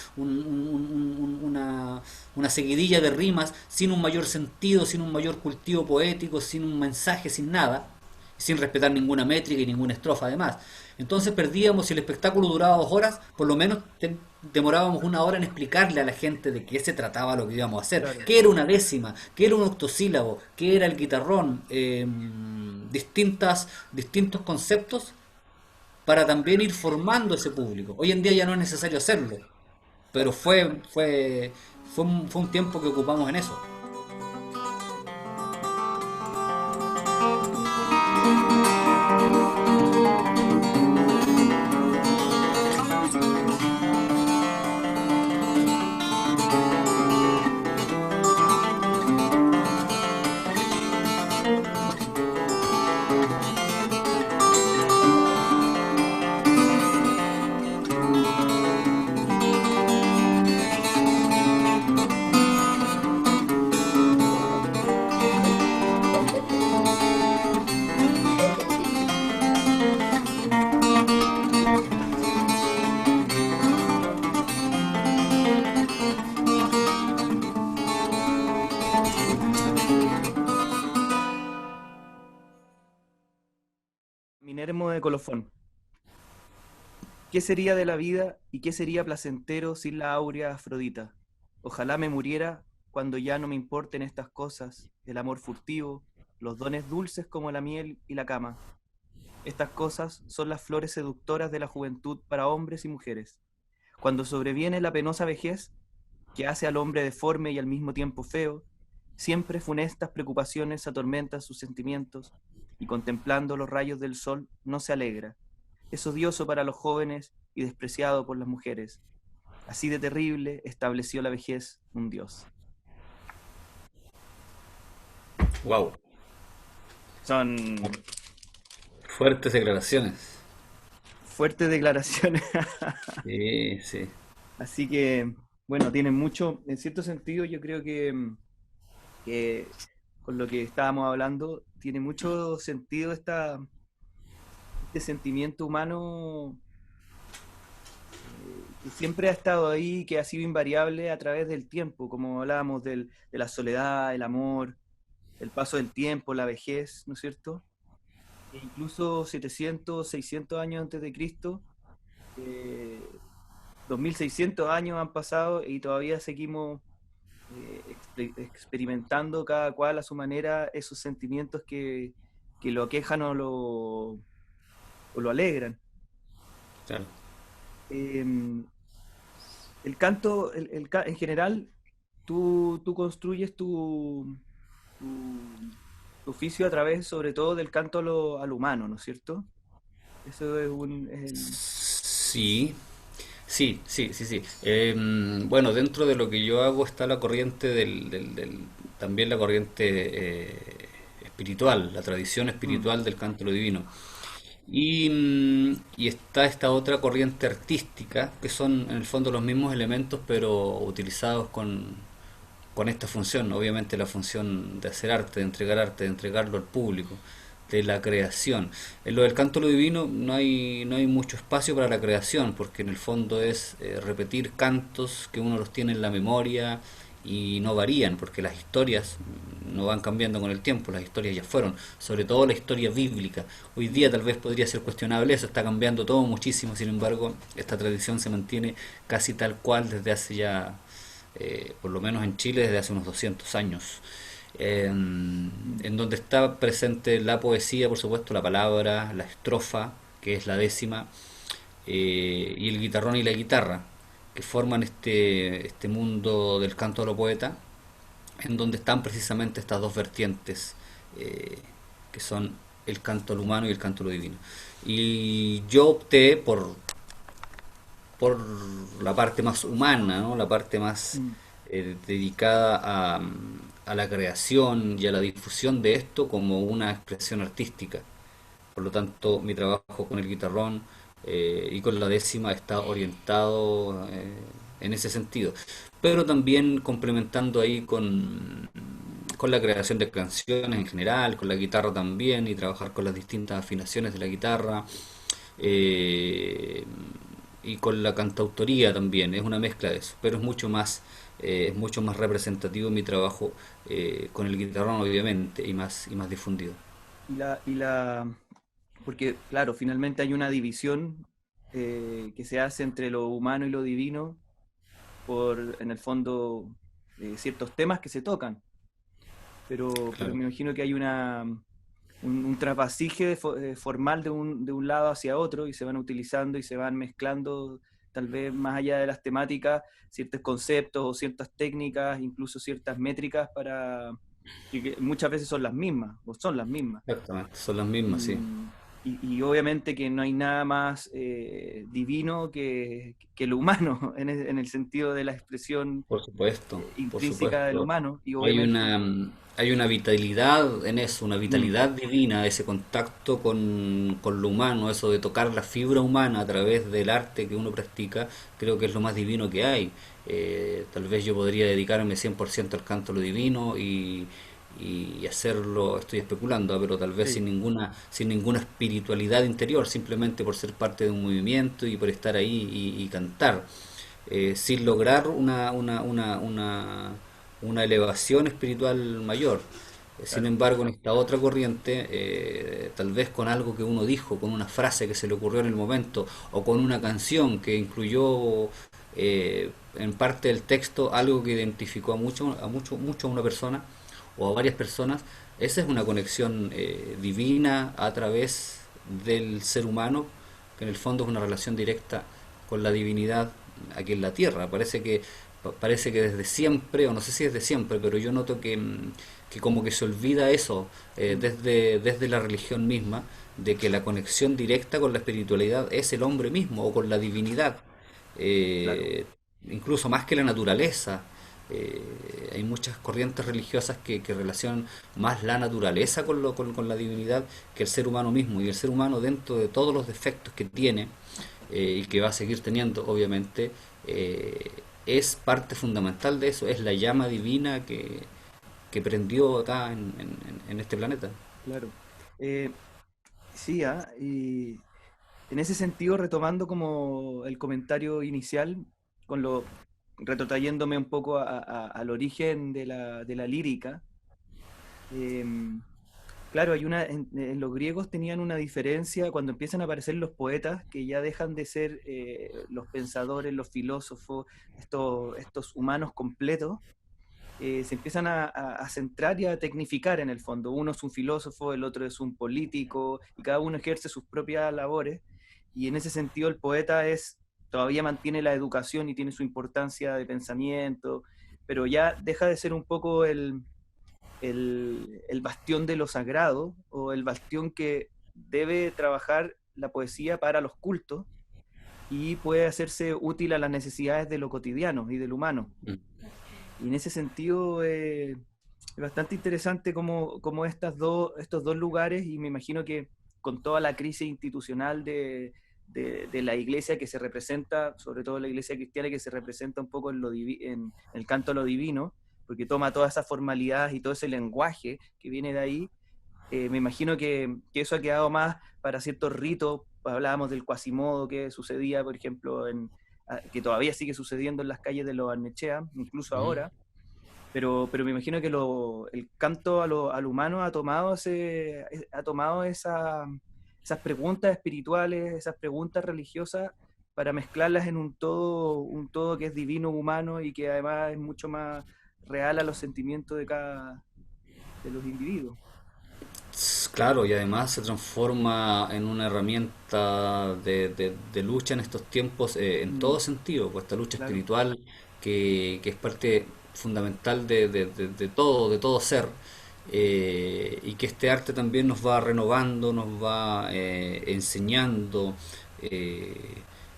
seguidilla de rimas sin un mayor sentido, sin un mayor cultivo poético, sin un mensaje, sin nada, sin respetar ninguna métrica y ninguna estrofa además. Entonces perdíamos, si el espectáculo duraba 2 horas, por lo menos demorábamos 1 hora en explicarle a la gente de qué se trataba lo que íbamos a hacer, claro, qué era una décima, qué era un octosílabo, qué era el guitarrón, distintos conceptos para también ir formando ese público. Hoy en día ya no es necesario hacerlo, pero claro. fue un tiempo que ocupamos en eso. Minermo de Colofón. ¿Qué sería de la vida y qué sería placentero sin la áurea Afrodita? Ojalá me muriera cuando ya no me importen estas cosas, el amor furtivo, los dones dulces como la miel y la cama. Estas cosas son las flores seductoras de la juventud para hombres y mujeres. Cuando sobreviene la penosa vejez, que hace al hombre deforme y al mismo tiempo feo, siempre funestas preocupaciones atormentan sus sentimientos, y contemplando los rayos del sol no se alegra. Es odioso para los jóvenes y despreciado por las mujeres. Así de terrible estableció la vejez un dios. Wow, Son fuertes declaraciones. fuertes declaraciones. Sí, sí. Así que, bueno, tienen mucho, en cierto sentido, yo creo que con lo que estábamos hablando, tiene mucho sentido este sentimiento humano que siempre ha estado ahí, que ha sido invariable a través del tiempo, como hablábamos de la soledad, el amor, el paso del tiempo, la vejez, ¿no es cierto? E incluso 700, 600 años antes de Cristo, eh, 2600 años han pasado y todavía seguimos experimentando cada cual a su manera esos sentimientos que lo aquejan o lo alegran. Claro. Eh, el canto, en general, tú construyes tu, tu oficio a través, sobre todo, del canto al humano, ¿no es cierto? Eso es Sí, sí, sí, sí, sí. Bueno, dentro de lo que yo hago está la corriente también la corriente espiritual, la tradición mm, espiritual del canto a lo divino. Y está esta otra corriente artística, que son en el fondo los mismos elementos, pero utilizados con esta función, obviamente la función de hacer arte, de entregarlo al público, de la creación. En lo del canto a lo divino no hay mucho espacio para la creación, porque en el fondo es repetir cantos que uno los tiene en la memoria y no varían, porque las historias no van cambiando con el tiempo, las historias ya fueron, sobre todo la historia bíblica. Hoy día tal vez podría ser cuestionable eso, está cambiando todo muchísimo, sin embargo, esta tradición se mantiene casi tal cual desde hace ya por lo menos en Chile desde hace unos 200 años, en donde está presente la poesía, por supuesto, la palabra, la estrofa, que es la décima, y el guitarrón y la guitarra, que forman este mundo del canto a lo poeta, en donde están precisamente estas dos vertientes, eh, que son el canto al humano y el canto a lo divino. Y yo opté por la parte más humana, ¿no? La parte más mm, dedicada a la creación y a la difusión de esto como una expresión artística. Por lo tanto, mi trabajo con el guitarrón y con la décima está orientado en ese sentido. Pero también complementando ahí con la creación de canciones en general, con la guitarra también, y trabajar con las distintas afinaciones de la guitarra. eh, y con la cantautoría también, es una mezcla de eso, pero es mucho más representativo mi trabajo con el guitarrón obviamente y más difundido. y la, porque, claro, finalmente hay una división que se hace entre lo humano y lo divino por, en el fondo, ciertos temas que se tocan, pero Claro. me imagino que hay un trapasije formal de un lado hacia otro y se van utilizando y se van mezclando, tal vez más allá de las temáticas, ciertos conceptos o ciertas técnicas, incluso ciertas métricas que muchas veces son las mismas, o son las mismas. Exactamente, son las mismas, sí. Y, y obviamente que no hay nada más divino que lo humano, en el sentido de la expresión Por supuesto, por intrínseca del supuesto. humano, y Hay obviamente... una, hay una vitalidad en eso, una Mm, vitalidad divina, ese contacto con lo humano, eso de tocar la fibra humana a través del arte que uno practica, creo que es lo más divino que hay. Tal vez yo podría dedicarme 100% al canto a lo divino y hacerlo, estoy especulando, pero tal vez sí, sin ninguna espiritualidad interior, simplemente por ser parte de un movimiento y por estar ahí y cantar sin lograr una elevación espiritual mayor. Sin claro. embargo, en esta otra corriente, tal vez con algo que uno dijo, con una frase que se le ocurrió en el momento, o con una canción que incluyó en parte del texto algo que identificó mucho a una persona o a varias personas, esa es una conexión divina a través del ser humano, que en el fondo es una relación directa con la divinidad aquí en la tierra. Parece parece que desde siempre, o no sé si desde siempre, pero yo noto que como que se olvida eso Mm, desde la religión misma, de que la conexión directa con la espiritualidad es el hombre mismo o con la divinidad, claro. eh, incluso más que la naturaleza. Hay muchas corrientes religiosas que relacionan más la naturaleza con la divinidad que el ser humano mismo. Y el ser humano, dentro de todos los defectos que tiene, y que va a seguir teniendo, obviamente, es parte fundamental de eso, es la llama divina que prendió acá en este planeta. Claro. Eh, sí, y en ese sentido, retomando como el comentario inicial, con lo, retrotrayéndome un poco al origen de la lírica, em, claro, en los griegos tenían una diferencia cuando empiezan a aparecer los poetas, que ya dejan de ser los pensadores, los filósofos, estos humanos completos, se empiezan a centrar y a tecnificar en el fondo. Uno es un filósofo, el otro es un político, y cada uno ejerce sus propias labores. Y en ese sentido el poeta todavía mantiene la educación y tiene su importancia de pensamiento, pero ya deja de ser un poco el bastión de lo sagrado o el bastión que debe trabajar la poesía para los cultos y puede hacerse útil a las necesidades de lo cotidiano y del humano. Y en ese sentido es bastante interesante cómo estos dos lugares, y me imagino que con toda la crisis institucional de la iglesia que se representa, sobre todo la iglesia cristiana que se representa un poco en el canto a lo divino, porque toma toda esa formalidad y todo ese lenguaje que viene de ahí, me imagino que eso ha quedado más para ciertos ritos. Hablábamos del Quasimodo que sucedía, por ejemplo, que todavía sigue sucediendo en las calles de los Barnechea, incluso Ujú. ahora, pero me imagino que el canto al humano ha tomado esas preguntas espirituales, esas preguntas religiosas, para mezclarlas en un todo que es divino, humano y que además es mucho más real a los sentimientos de los individuos. Claro, y además se transforma en una herramienta de lucha en estos tiempos, en Mm, todo sentido, pues esta lucha claro, espiritual que es parte fundamental de todo ser, y que este arte también nos va renovando, nos va enseñando, eh,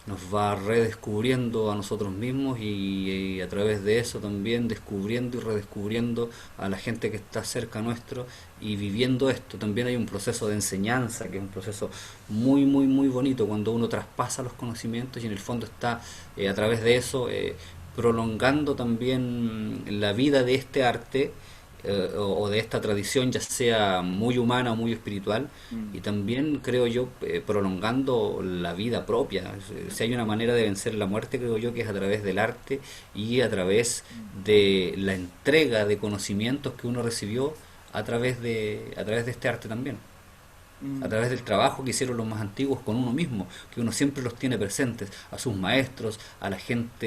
nos va redescubriendo a nosotros mismos y a través de eso también descubriendo y redescubriendo a la gente que está cerca nuestro y viviendo esto. También hay un proceso de enseñanza que es un proceso muy, muy, muy bonito cuando uno traspasa los conocimientos y en el fondo está a través de eso prolongando también la vida de este arte, o de esta tradición, ya sea muy humana o muy espiritual, mm, y también creo yo prolongando la vida propia. Si hay una manera de vencer la muerte, creo yo que es a través del arte y a través mm, de la entrega de conocimientos que uno recibió a través de este arte también, a mm, través del trabajo que hicieron los más antiguos con uno mismo, que uno siempre los tiene presentes, a sus maestros, a la gente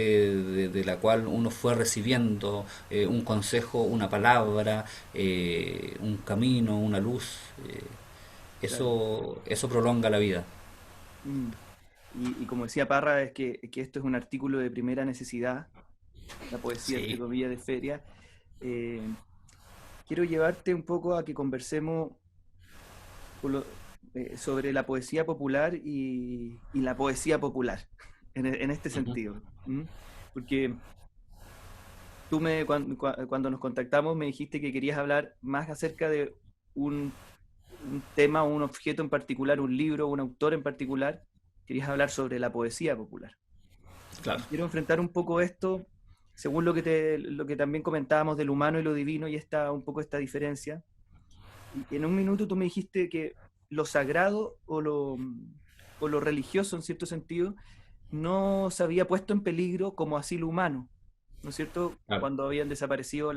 de la cual uno fue recibiendo un consejo, una palabra, un camino, una luz. claro. Eso prolonga la vida. Mm. Y como decía Parra, que esto es un artículo de primera necesidad, la poesía, entre Sí. comillas, de feria. Eh, Quiero llevarte un poco a que conversemos por sobre la poesía popular y la poesía popular, en este Ujú. sentido. ¿M? Porque cuando nos contactamos me dijiste que querías hablar más acerca de un, un tema, un objeto en particular, un libro, un autor en particular. Querías hablar sobre la poesía popular. Claro. Y quiero enfrentar un poco esto, según lo que también comentábamos del humano y lo divino y un poco esta diferencia. Y en un minuto tú me dijiste que lo sagrado o lo religioso, en cierto sentido, no se había puesto en peligro como asilo humano, ¿no es cierto? Claro. Cuando habían desaparecido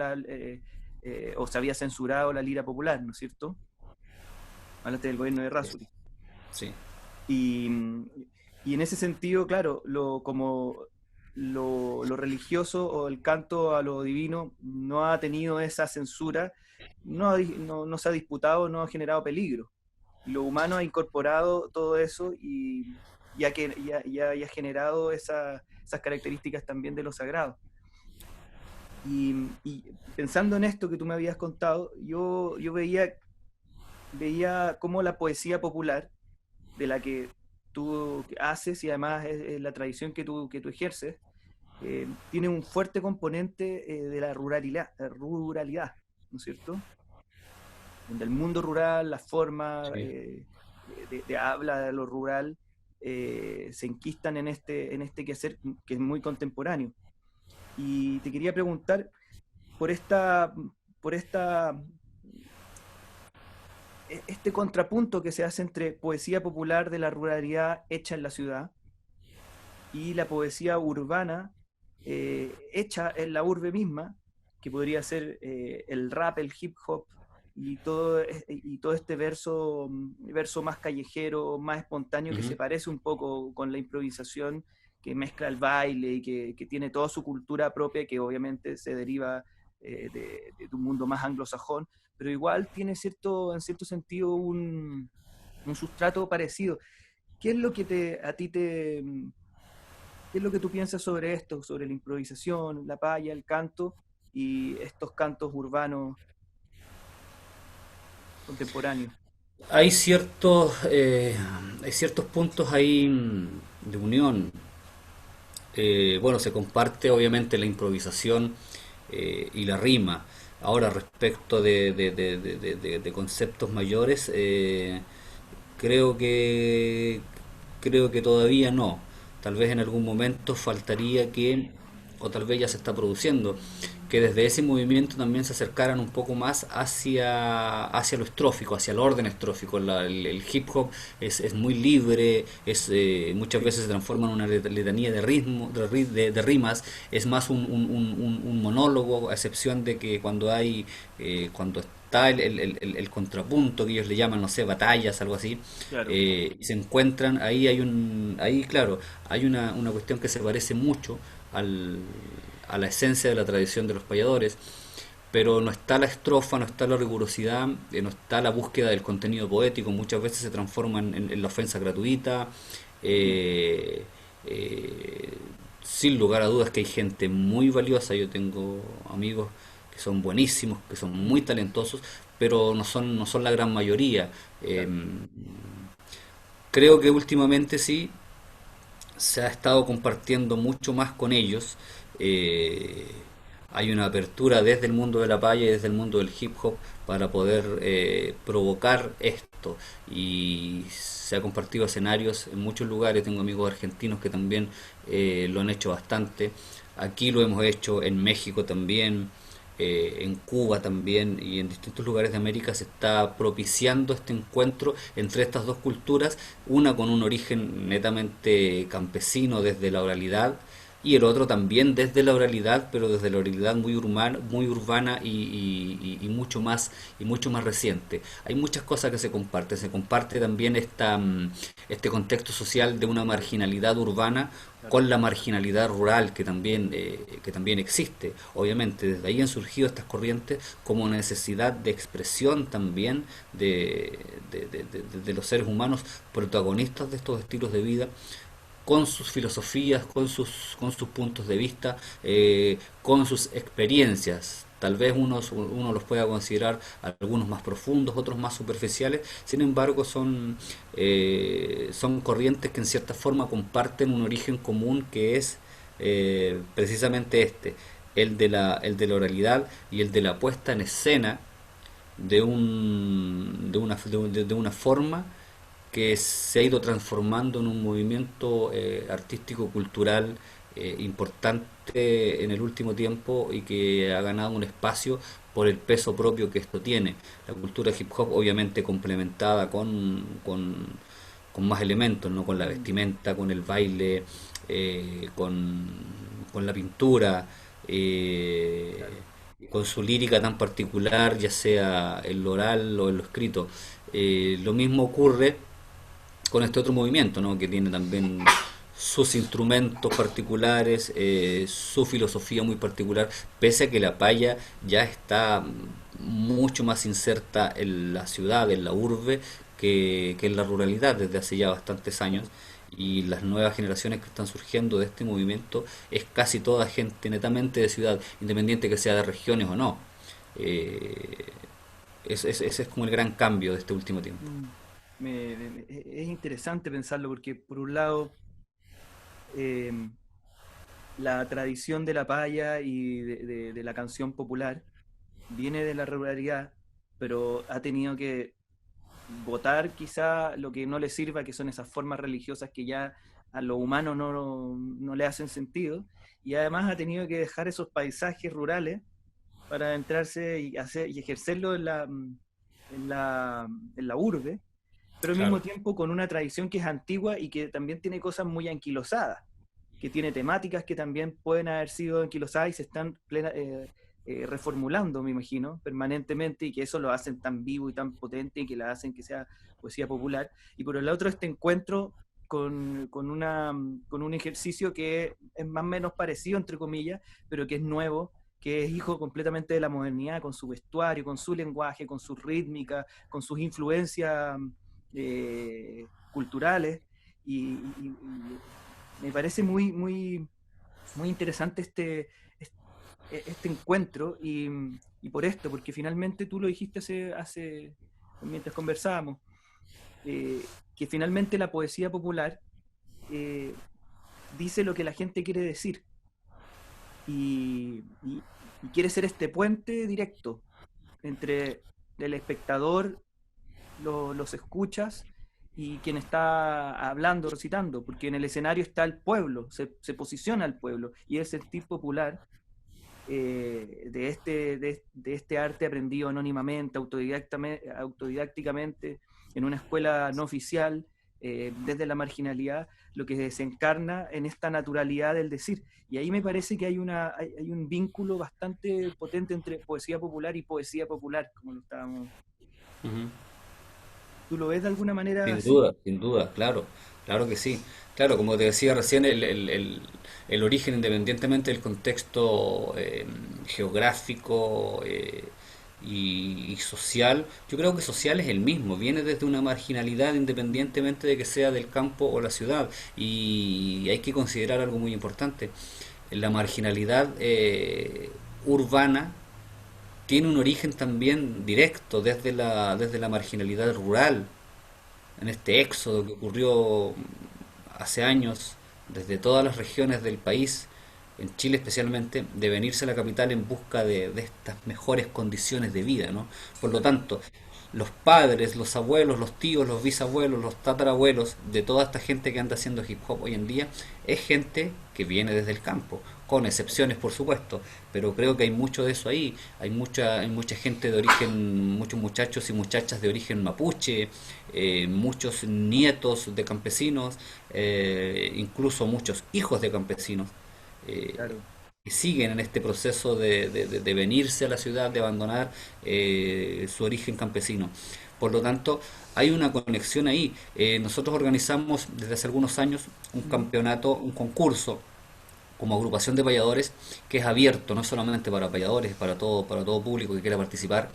o se había censurado la lira popular, ¿no es cierto? Hablaste del gobierno de Eh, Rasuri. sí. Y, y en ese sentido, claro, lo religioso o el canto a lo divino no ha tenido esa censura, no se ha disputado, no ha generado peligro. Lo humano ha incorporado todo eso y ha generado esas características también de lo sagrado. Y pensando en esto que tú me habías contado, yo veía cómo la poesía popular, de la que tú haces y además es la tradición que tú ejerces, tiene un fuerte componente de la ruralidad, ¿no es cierto? Donde el mundo rural, la forma Sí. de habla de lo rural, se enquistan en este quehacer que es muy contemporáneo. Y te quería preguntar por por esta, este contrapunto que se hace entre poesía popular de la ruralidad hecha en la ciudad y la poesía urbana hecha en la urbe misma, que podría ser el rap, el hip hop y todo este verso más callejero, más espontáneo, que se Ujú. parece un poco con la improvisación, que mezcla el baile y que tiene toda su cultura propia, que obviamente se deriva de un mundo más anglosajón, pero igual tiene en cierto sentido un sustrato parecido. ¿Qué es lo que a ti qué es lo que tú piensas sobre esto, sobre la improvisación, la paya, el canto y estos cantos urbanos contemporáneos? Hay ciertos puntos ahí de unión. Bueno, se comparte obviamente la improvisación y la rima. Ahora, respecto de conceptos mayores, creo que creo que todavía no. Tal vez en algún momento faltaría que, o tal vez ya se está produciendo, que desde ese movimiento también se acercaran un poco más hacia lo estrófico, hacia el orden estrófico. El hip hop es muy libre, muchas Sí, veces se transforma en una letanía de ritmo, de rimas, es más un monólogo, a excepción de que cuando está el contrapunto que ellos le llaman, no sé, batallas, algo así, claro, y se encuentran, ahí claro, hay una cuestión que se parece mucho al, a la esencia de la tradición de los payadores, pero no está la estrofa, no está la rigurosidad, no está la búsqueda del contenido poético, muchas veces se transforma en la ofensa gratuita. mm, eh, eh, Sin lugar a dudas que hay gente muy valiosa, yo tengo amigos que son buenísimos, que son muy mm, talentosos, pero no son la gran mayoría. Eh, claro, Creo que últimamente sí se ha estado compartiendo mucho más con ellos. Eh, Hay una apertura desde el mundo de la paya y desde el mundo del hip hop para poder provocar esto. Y se ha compartido escenarios en muchos lugares. Tengo amigos argentinos que también lo han hecho bastante. Aquí lo hemos hecho, en México también, en Cuba también y en distintos lugares de América se está propiciando este encuentro entre estas dos culturas, una con un origen netamente campesino desde la oralidad y el otro también desde la oralidad, pero desde la oralidad muy urbana y mucho más reciente. Hay muchas cosas que se comparte también este contexto social de una marginalidad urbana claro. con la marginalidad rural que también existe. Obviamente, desde ahí han surgido estas corrientes como una necesidad de expresión también de los seres humanos protagonistas de estos estilos de vida con sus filosofías, con sus puntos de vista, con sus experiencias. Tal vez uno los pueda considerar algunos más profundos, otros más superficiales, sin embargo son corrientes que en cierta forma comparten un origen común que es precisamente el de la oralidad y el de la puesta en escena de una forma que se ha ido transformando en un movimiento artístico-cultural importante en el último tiempo y que ha ganado un espacio por el peso propio que esto tiene. La cultura hip hop obviamente complementada con más elementos, ¿no? Con la Mm, vestimenta, con el baile, con la pintura, claro. con su lírica tan particular, ya sea en lo oral o en lo escrito. Lo mismo ocurre con este otro movimiento, ¿no? Que tiene también sus instrumentos particulares, su filosofía muy particular, pese a que la paya ya está mucho más inserta en la ciudad, en la urbe, que en la ruralidad desde hace ya bastantes años. Y las nuevas generaciones que están surgiendo de este movimiento es casi toda gente netamente de ciudad, independiente que sea de regiones o no. Eh, ese es como el gran cambio de este último tiempo. Mm. Es interesante pensarlo porque, por un lado, eh, la tradición de la paya y de la canción popular viene de la ruralidad, pero ha tenido que votar quizá lo que no le sirva, que son esas formas religiosas que ya a lo humano no le hacen sentido, y además ha tenido que dejar esos paisajes rurales para entrarse y, hacer, y ejercerlo en la, en la urbe, pero al mismo Claro. tiempo con una tradición que es antigua y que también tiene cosas muy anquilosadas, que tiene temáticas que también pueden haber sido anquilosadas y se están reformulando, me imagino, permanentemente, y que eso lo hacen tan vivo y tan potente y que la hacen que sea poesía popular. Y por el otro, este encuentro con un ejercicio que es más o menos parecido, entre comillas, pero que es nuevo, que es hijo completamente de la modernidad, con su vestuario, con su lenguaje, con su rítmica, con sus influencias culturales. Y me parece muy interesante este encuentro y por esto, porque finalmente tú lo dijiste mientras conversábamos, que finalmente la poesía popular dice lo que la gente quiere decir y quiere ser este puente directo entre el espectador, los escuchas y quien está hablando, recitando, porque en el escenario está el pueblo, se posiciona el pueblo y es el sentir popular de este arte aprendido anónimamente, autodidácticamente, en una escuela no oficial, desde la marginalidad, lo que se encarna en esta naturalidad del decir. Y ahí me parece que hay un vínculo bastante potente entre poesía popular y poesía popular, como lo estábamos. Ujú. ¿Tú lo ves de alguna manera así? Sin duda, claro, claro que sí. Claro, como te decía recién, el origen, independientemente del contexto geográfico y social, yo creo que social es el mismo, viene desde una marginalidad independientemente de que sea del campo o la ciudad. Y hay que considerar algo muy importante. La marginalidad urbana tiene un origen también directo desde la marginalidad rural, en este éxodo que ocurrió hace años desde todas las regiones del país, en Chile especialmente, de venirse a la capital en busca de estas mejores condiciones de vida, ¿no? Por lo tanto, los padres, los abuelos, los tíos, los bisabuelos, los tatarabuelos de toda esta gente que anda haciendo hip hop hoy en día es gente que viene desde el campo, con excepciones por supuesto, pero creo que hay mucho de eso ahí. Hay mucha gente de origen, muchos muchachos y muchachas de origen mapuche, muchos nietos de campesinos, incluso muchos hijos de campesinos eh, Claro. que siguen en este proceso de venirse a la ciudad, de abandonar su origen campesino. Por lo tanto, hay una conexión ahí. Nosotros organizamos desde hace algunos años un Ujú. campeonato, un concurso como agrupación de payadores que es abierto no solamente para payadores, para todo público que quiera participar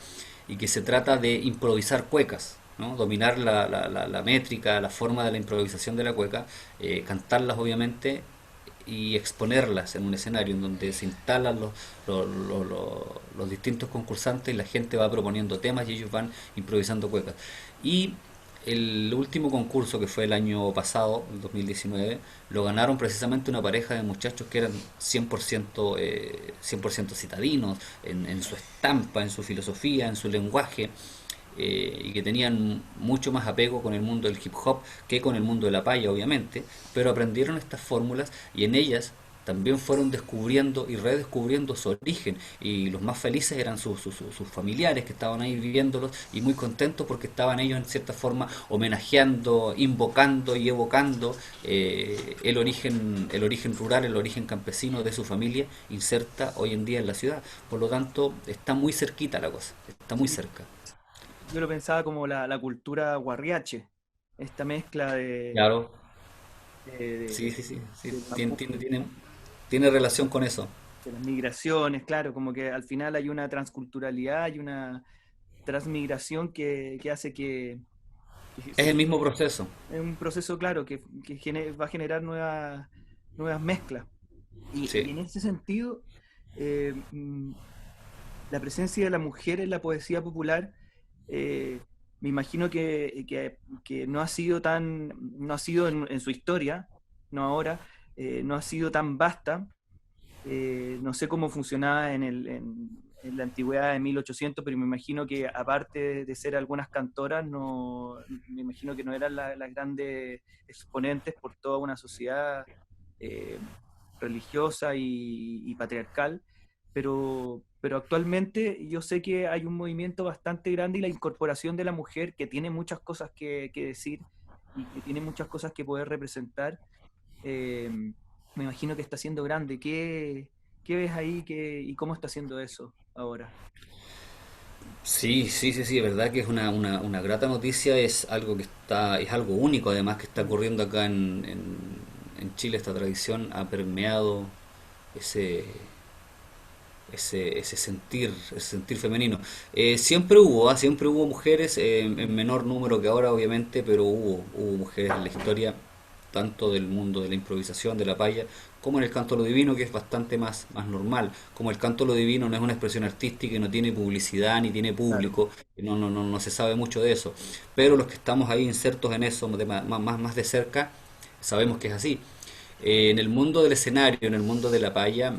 y que se trata de improvisar cuecas, ¿no? Dominar la métrica, la forma de la improvisación de la cueca, cantarlas obviamente y exponerlas en un escenario en donde se instalan los distintos concursantes y la gente va proponiendo temas y ellos van improvisando cuecas. Y el último concurso que fue el año pasado, el 2019, lo ganaron precisamente una pareja de muchachos que eran 100%, 100% citadinos en su estampa, en su filosofía, en su lenguaje, y que tenían mucho más apego con el mundo del hip hop que con el mundo de la paya, obviamente, pero aprendieron estas fórmulas y en ellas también fueron descubriendo y redescubriendo su origen y los más felices eran sus familiares que estaban ahí viviéndolos y muy contentos porque estaban ellos en cierta forma homenajeando, invocando y evocando el origen rural, el origen campesino de su familia inserta hoy en día en la ciudad. Por lo tanto, está muy cerquita la cosa, está muy Sí, cerca. yo lo pensaba como la cultura guarriache, esta mezcla Claro, de, sí, de- sí, sí, sí, del Mapuche, tiene relación con eso. de las migraciones, claro, como que al final hay una transculturalidad, hay una transmigración que hace que Es se- el mismo proceso. es un proceso, claro, va a generar nuevas mezclas. Y Sí. en ese sentido, eh, mm, la presencia de la mujer en la poesía popular, eh, me imagino que no ha sido en su historia, no ahora, no ha sido tan vasta. No sé cómo funcionaba en la antigüedad de 1800, pero me imagino que aparte de ser algunas cantoras, no, me imagino que no eran las grandes exponentes por toda una sociedad eh, religiosa y patriarcal, pero actualmente yo sé que hay un movimiento bastante grande y la incorporación de la mujer que tiene muchas cosas que decir y que tiene muchas cosas que poder representar. eh, Me imagino que está siendo grande. ¿Qué ves ahí y cómo está haciendo eso ahora? Sí, sí, sí, sí, es verdad que es una grata noticia, es algo que está, es algo único además que está Mm. ocurriendo acá en Chile. Esta tradición ha permeado ese, ese sentir femenino. Siempre hubo, siempre hubo mujeres, en Mm. menor número que ahora obviamente, pero hubo mujeres en la historia, tanto del mundo de la improvisación, de la paya, como en el canto a lo divino, que es bastante más normal. Como el canto a lo divino no es una expresión artística y no tiene publicidad ni tiene Claro. público, no se sabe mucho de eso. Pero los que estamos ahí insertos en eso más de cerca, sabemos que es así. En el mundo del escenario, en el mundo de la paya,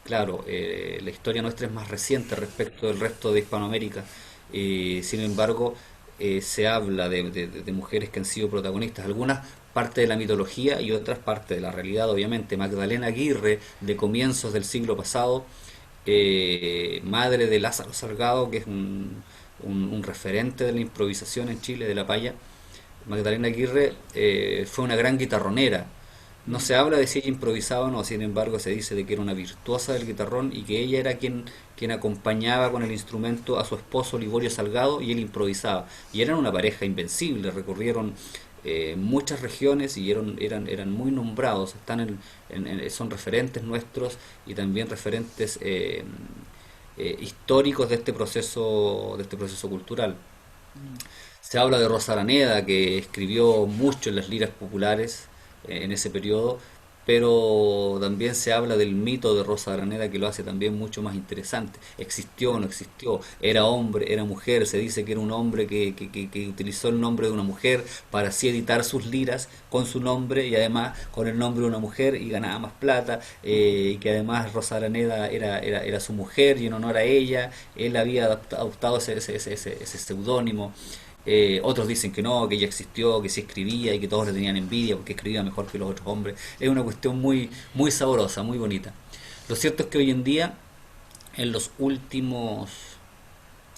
claro, la historia nuestra es más reciente respecto del resto de Hispanoamérica. Sin embargo, se habla de mujeres que han sido protagonistas, algunas parte de la mitología y otras parte de la realidad, obviamente. Magdalena Aguirre, de comienzos del siglo pasado, madre de Lázaro Salgado, que es un referente de la improvisación en Chile, de la paya. Magdalena Aguirre fue una gran guitarronera. No Mm. se habla de si ella improvisaba o no, sin embargo se dice de que era una virtuosa del guitarrón y que ella era quien acompañaba con el instrumento a su esposo Liborio Salgado y él improvisaba. Y eran una pareja invencible, recorrieron muchas regiones y eran muy nombrados, son referentes nuestros y también referentes históricos de este proceso cultural. Mm. Se habla de Rosa Araneda, que escribió mucho en las liras populares en ese periodo, pero también se habla del mito de Rosa Araneda que lo hace también mucho más interesante. ¿Existió o no Claro. existió? ¿Era hombre? ¿Era mujer? Se dice que era un hombre que utilizó el nombre de una mujer para así editar sus liras con su nombre y además con el nombre de una mujer y ganaba más plata, y que además Rosa Araneda era su mujer y en honor a ella él había adoptado ese seudónimo. Otros dicen que no, que ella existió, que sí escribía y que todos le tenían envidia porque escribía mejor que los otros hombres. Es una cuestión muy sabrosa, muy bonita. Lo cierto es que hoy en día, en los últimos,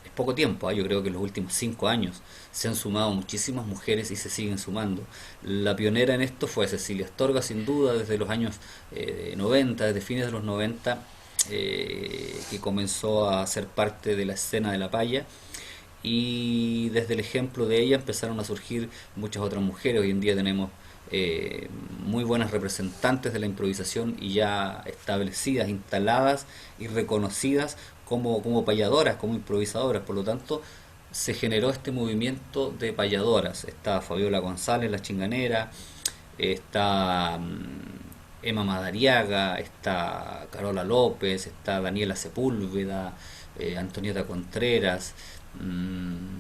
es poco tiempo, yo creo que en los últimos 5 años, se han sumado muchísimas mujeres y se siguen sumando. La pionera en esto fue Cecilia Astorga, sin duda, desde los años 90, desde fines de los 90, que comenzó a ser parte de la escena de la paya y desde el ejemplo de ella empezaron a surgir muchas otras mujeres. Hoy en día tenemos muy buenas representantes de la improvisación y ya establecidas, instaladas y reconocidas como payadoras, como improvisadoras. Por lo tanto, se generó este movimiento de payadoras. Está Fabiola González, la chinganera, está Emma Madariaga, está Carola López, está Daniela Sepúlveda, Antonieta Contreras, mm,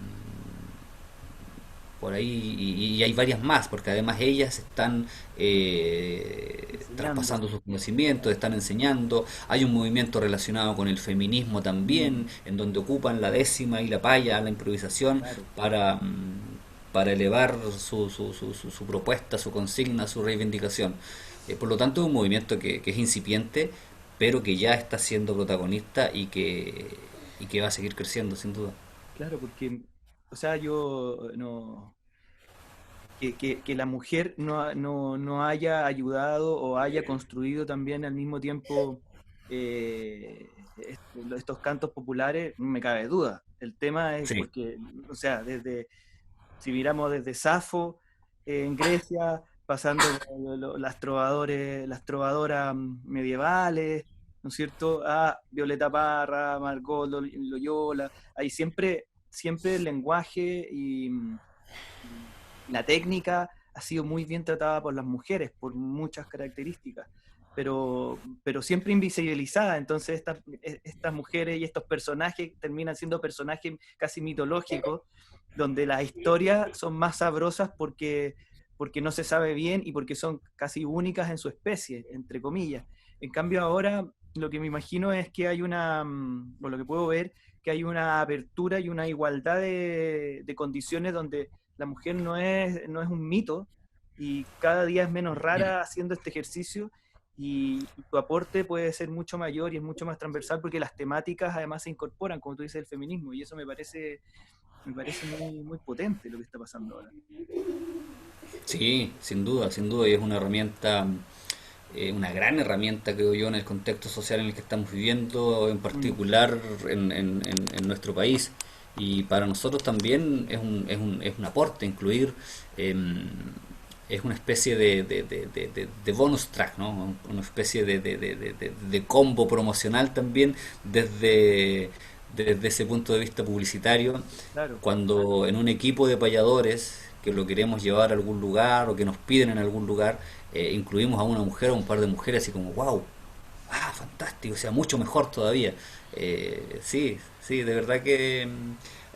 por ahí, y hay varias más, porque además ellas están Enseñando. traspasando sus conocimientos, están enseñando. Hay un movimiento relacionado con el feminismo también, Mm. en donde ocupan la décima y la paya, la improvisación, Claro. para elevar su propuesta, su consigna, su reivindicación. Por lo tanto, es un movimiento que es incipiente, pero que ya está siendo protagonista y que va a seguir creciendo, sin duda. Claro, porque, o sea, yo no. Que la mujer no haya ayudado o haya construido también al mismo tiempo estos cantos populares, no me cabe duda. El tema es Sí. porque, o sea, si miramos desde Safo en Grecia, pasando por las trovadoras medievales, ¿no es cierto? A Violeta Parra, Margot Loyola, ahí siempre siempre el lenguaje y la técnica ha sido muy bien tratada por las mujeres, por muchas características, pero siempre invisibilizada. Entonces estas mujeres y estos personajes terminan siendo personajes casi mitológicos, donde las historias son más sabrosas porque no se sabe bien y porque son casi únicas en su especie, entre comillas. En cambio ahora lo que me imagino es que hay o lo que puedo ver, que hay una apertura y una igualdad de condiciones donde la mujer no es un mito y cada día es menos rara haciendo este ejercicio y tu aporte puede ser mucho mayor y es mucho más transversal porque las temáticas además se incorporan, como tú dices, el feminismo y eso me parece muy, muy potente lo que está pasando ahora. Sí, sin duda, y es una herramienta, una gran herramienta, creo yo, en el contexto social en el que estamos viviendo, en Mm, particular en nuestro país. Y para nosotros también es un aporte incluir, es una especie de bonus track, ¿no? Una especie de combo promocional también desde ese punto de vista publicitario, claro, cuando en un equipo de payadores que lo queremos llevar a algún lugar o que nos piden en algún lugar, incluimos a una mujer o un par de mujeres así como, wow, ah, fantástico, o sea, mucho mejor todavía. Sí, sí, de verdad que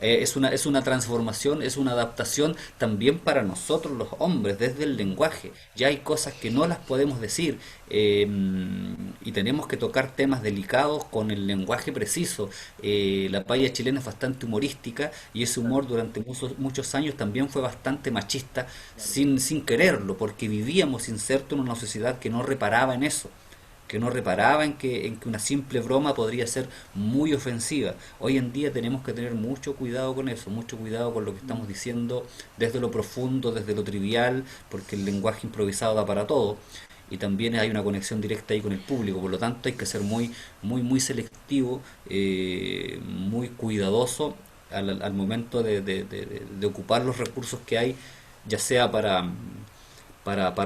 es una transformación, es una adaptación también para nosotros los hombres, desde el lenguaje. Ya hay cosas que no las podemos decir y tenemos que tocar temas delicados con el lenguaje preciso. La paya chilena es bastante humorística y ese claro. humor durante muchos años también fue bastante machista sin quererlo, porque vivíamos insertos en una sociedad que no reparaba en eso, que no reparaba en que una simple broma podría ser muy ofensiva. Hoy en día tenemos que tener mucho cuidado con eso, mucho cuidado con lo que Mm, estamos diciendo desde lo profundo, desde lo trivial, porque el lenguaje improvisado da para todo. Y también hay una conexión directa ahí con el público, por lo tanto hay que ser muy, muy, muy selectivo, muy cuidadoso al momento de ocupar los recursos que hay, ya sea para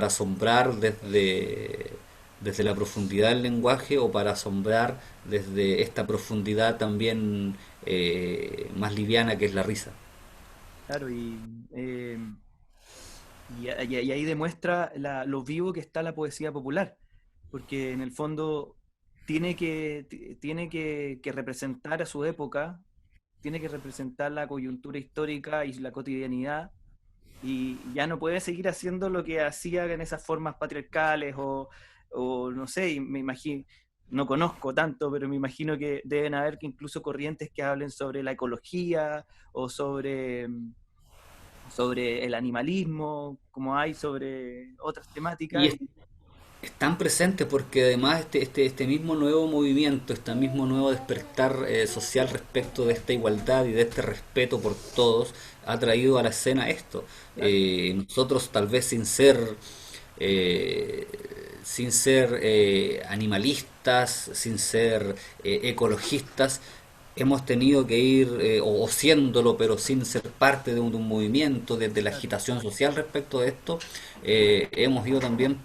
asombrar desde la profundidad del lenguaje o para asombrar desde esta profundidad también más liviana que es la risa. claro, y ahí demuestra lo vivo que está la poesía popular, porque en el fondo tiene que representar a su época, tiene que representar la coyuntura histórica y la cotidianidad, y ya no puede seguir haciendo lo que hacía en esas formas patriarcales o no sé, y me imagino, no conozco tanto, pero me imagino que deben haber que incluso corrientes que hablen sobre la ecología o sobre el animalismo, como hay sobre otras Y temáticas. están presentes porque además este mismo nuevo movimiento, este mismo nuevo despertar social respecto de esta igualdad y de este respeto por todos, ha traído a la escena esto. Claro, Nosotros tal vez eh, sin ser animalistas, sin ser ecologistas, hemos tenido que ir, o siéndolo, pero sin ser parte de un movimiento, desde la claro. agitación social respecto de esto, hemos ido también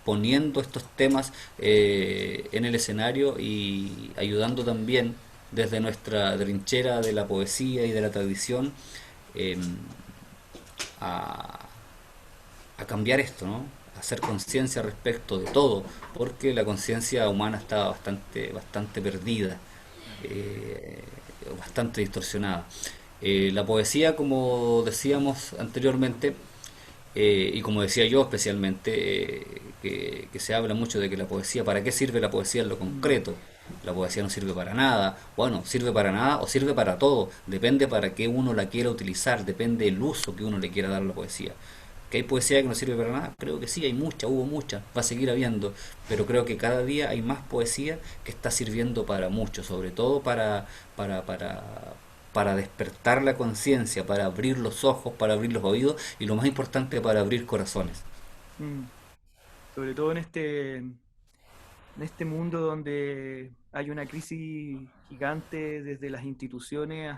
poniendo estos temas en el escenario y ayudando también desde nuestra trinchera de la poesía y de la tradición eh, a, a cambiar esto, ¿no? A hacer conciencia respecto de todo, porque la conciencia humana está bastante perdida, Claro. eh, bastante distorsionada. La poesía, como decíamos anteriormente, y como decía yo especialmente, que se habla mucho de que la poesía, ¿para qué sirve la poesía en lo Mm, concreto? La poesía no sirve para nada. Bueno, sirve para nada o sirve para todo. Depende para qué uno la quiera utilizar, depende del uso que uno le quiera dar a la poesía. ¿Que hay poesía que no sirve para nada? Creo que sí, hay mucha, hubo mucha, va a seguir habiendo, pero creo que cada día hay más poesía que está sirviendo para mucho, sobre todo para, para, para despertar la conciencia, para abrir los ojos, para abrir los oídos y lo más importante, para abrir corazones. mm. Sobre todo en este mundo donde hay una crisis gigante desde las instituciones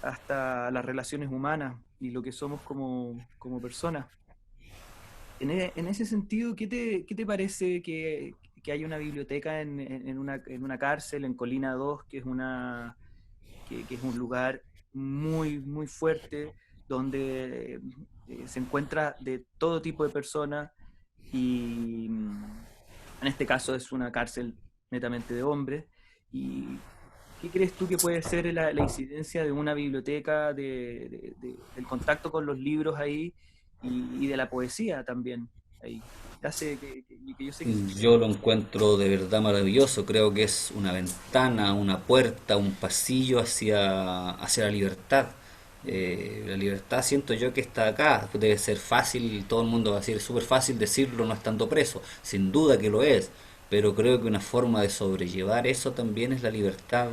hasta las relaciones humanas y lo que somos como personas. En ese sentido, ¿qué te parece que hay una biblioteca en una cárcel, en Colina 2, que es que es un lugar muy, muy fuerte, donde se encuentra de todo tipo de personas y en este caso es una cárcel netamente de hombres. ¿Y qué crees tú que puede ser la incidencia de una biblioteca, del contacto con los libros ahí y de la poesía también ahí? Que hace que yo sé que... Yo lo encuentro de verdad maravilloso, creo que es una ventana, una puerta, un pasillo hacia la libertad. La libertad siento yo que está acá, debe ser fácil, todo el mundo va a decir, es súper fácil decirlo no estando preso, sin duda que lo es, pero creo que una forma de sobrellevar eso también es la libertad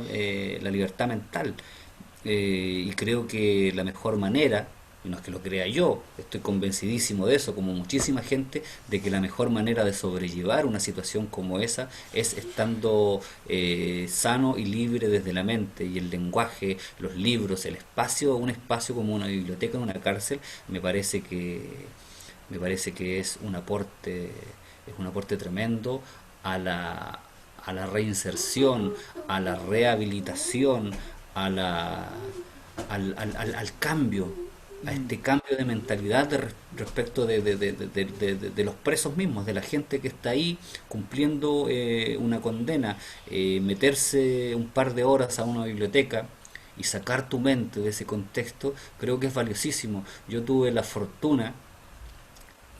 mental. Y creo que la mejor manera, y no es que lo crea yo, estoy convencidísimo de eso, como muchísima gente, de que la mejor manera de sobrellevar una situación como esa es estando sano y libre desde la mente y el lenguaje, los libros, el espacio, un espacio como una biblioteca en una cárcel, me parece que es un aporte tremendo a a la reinserción, a la rehabilitación, a al cambio, a Mm, este cambio de mentalidad respecto de los presos mismos, de la gente que está ahí cumpliendo una condena, meterse un par de horas a una biblioteca y sacar tu mente de ese contexto, creo que es valiosísimo. Yo tuve la fortuna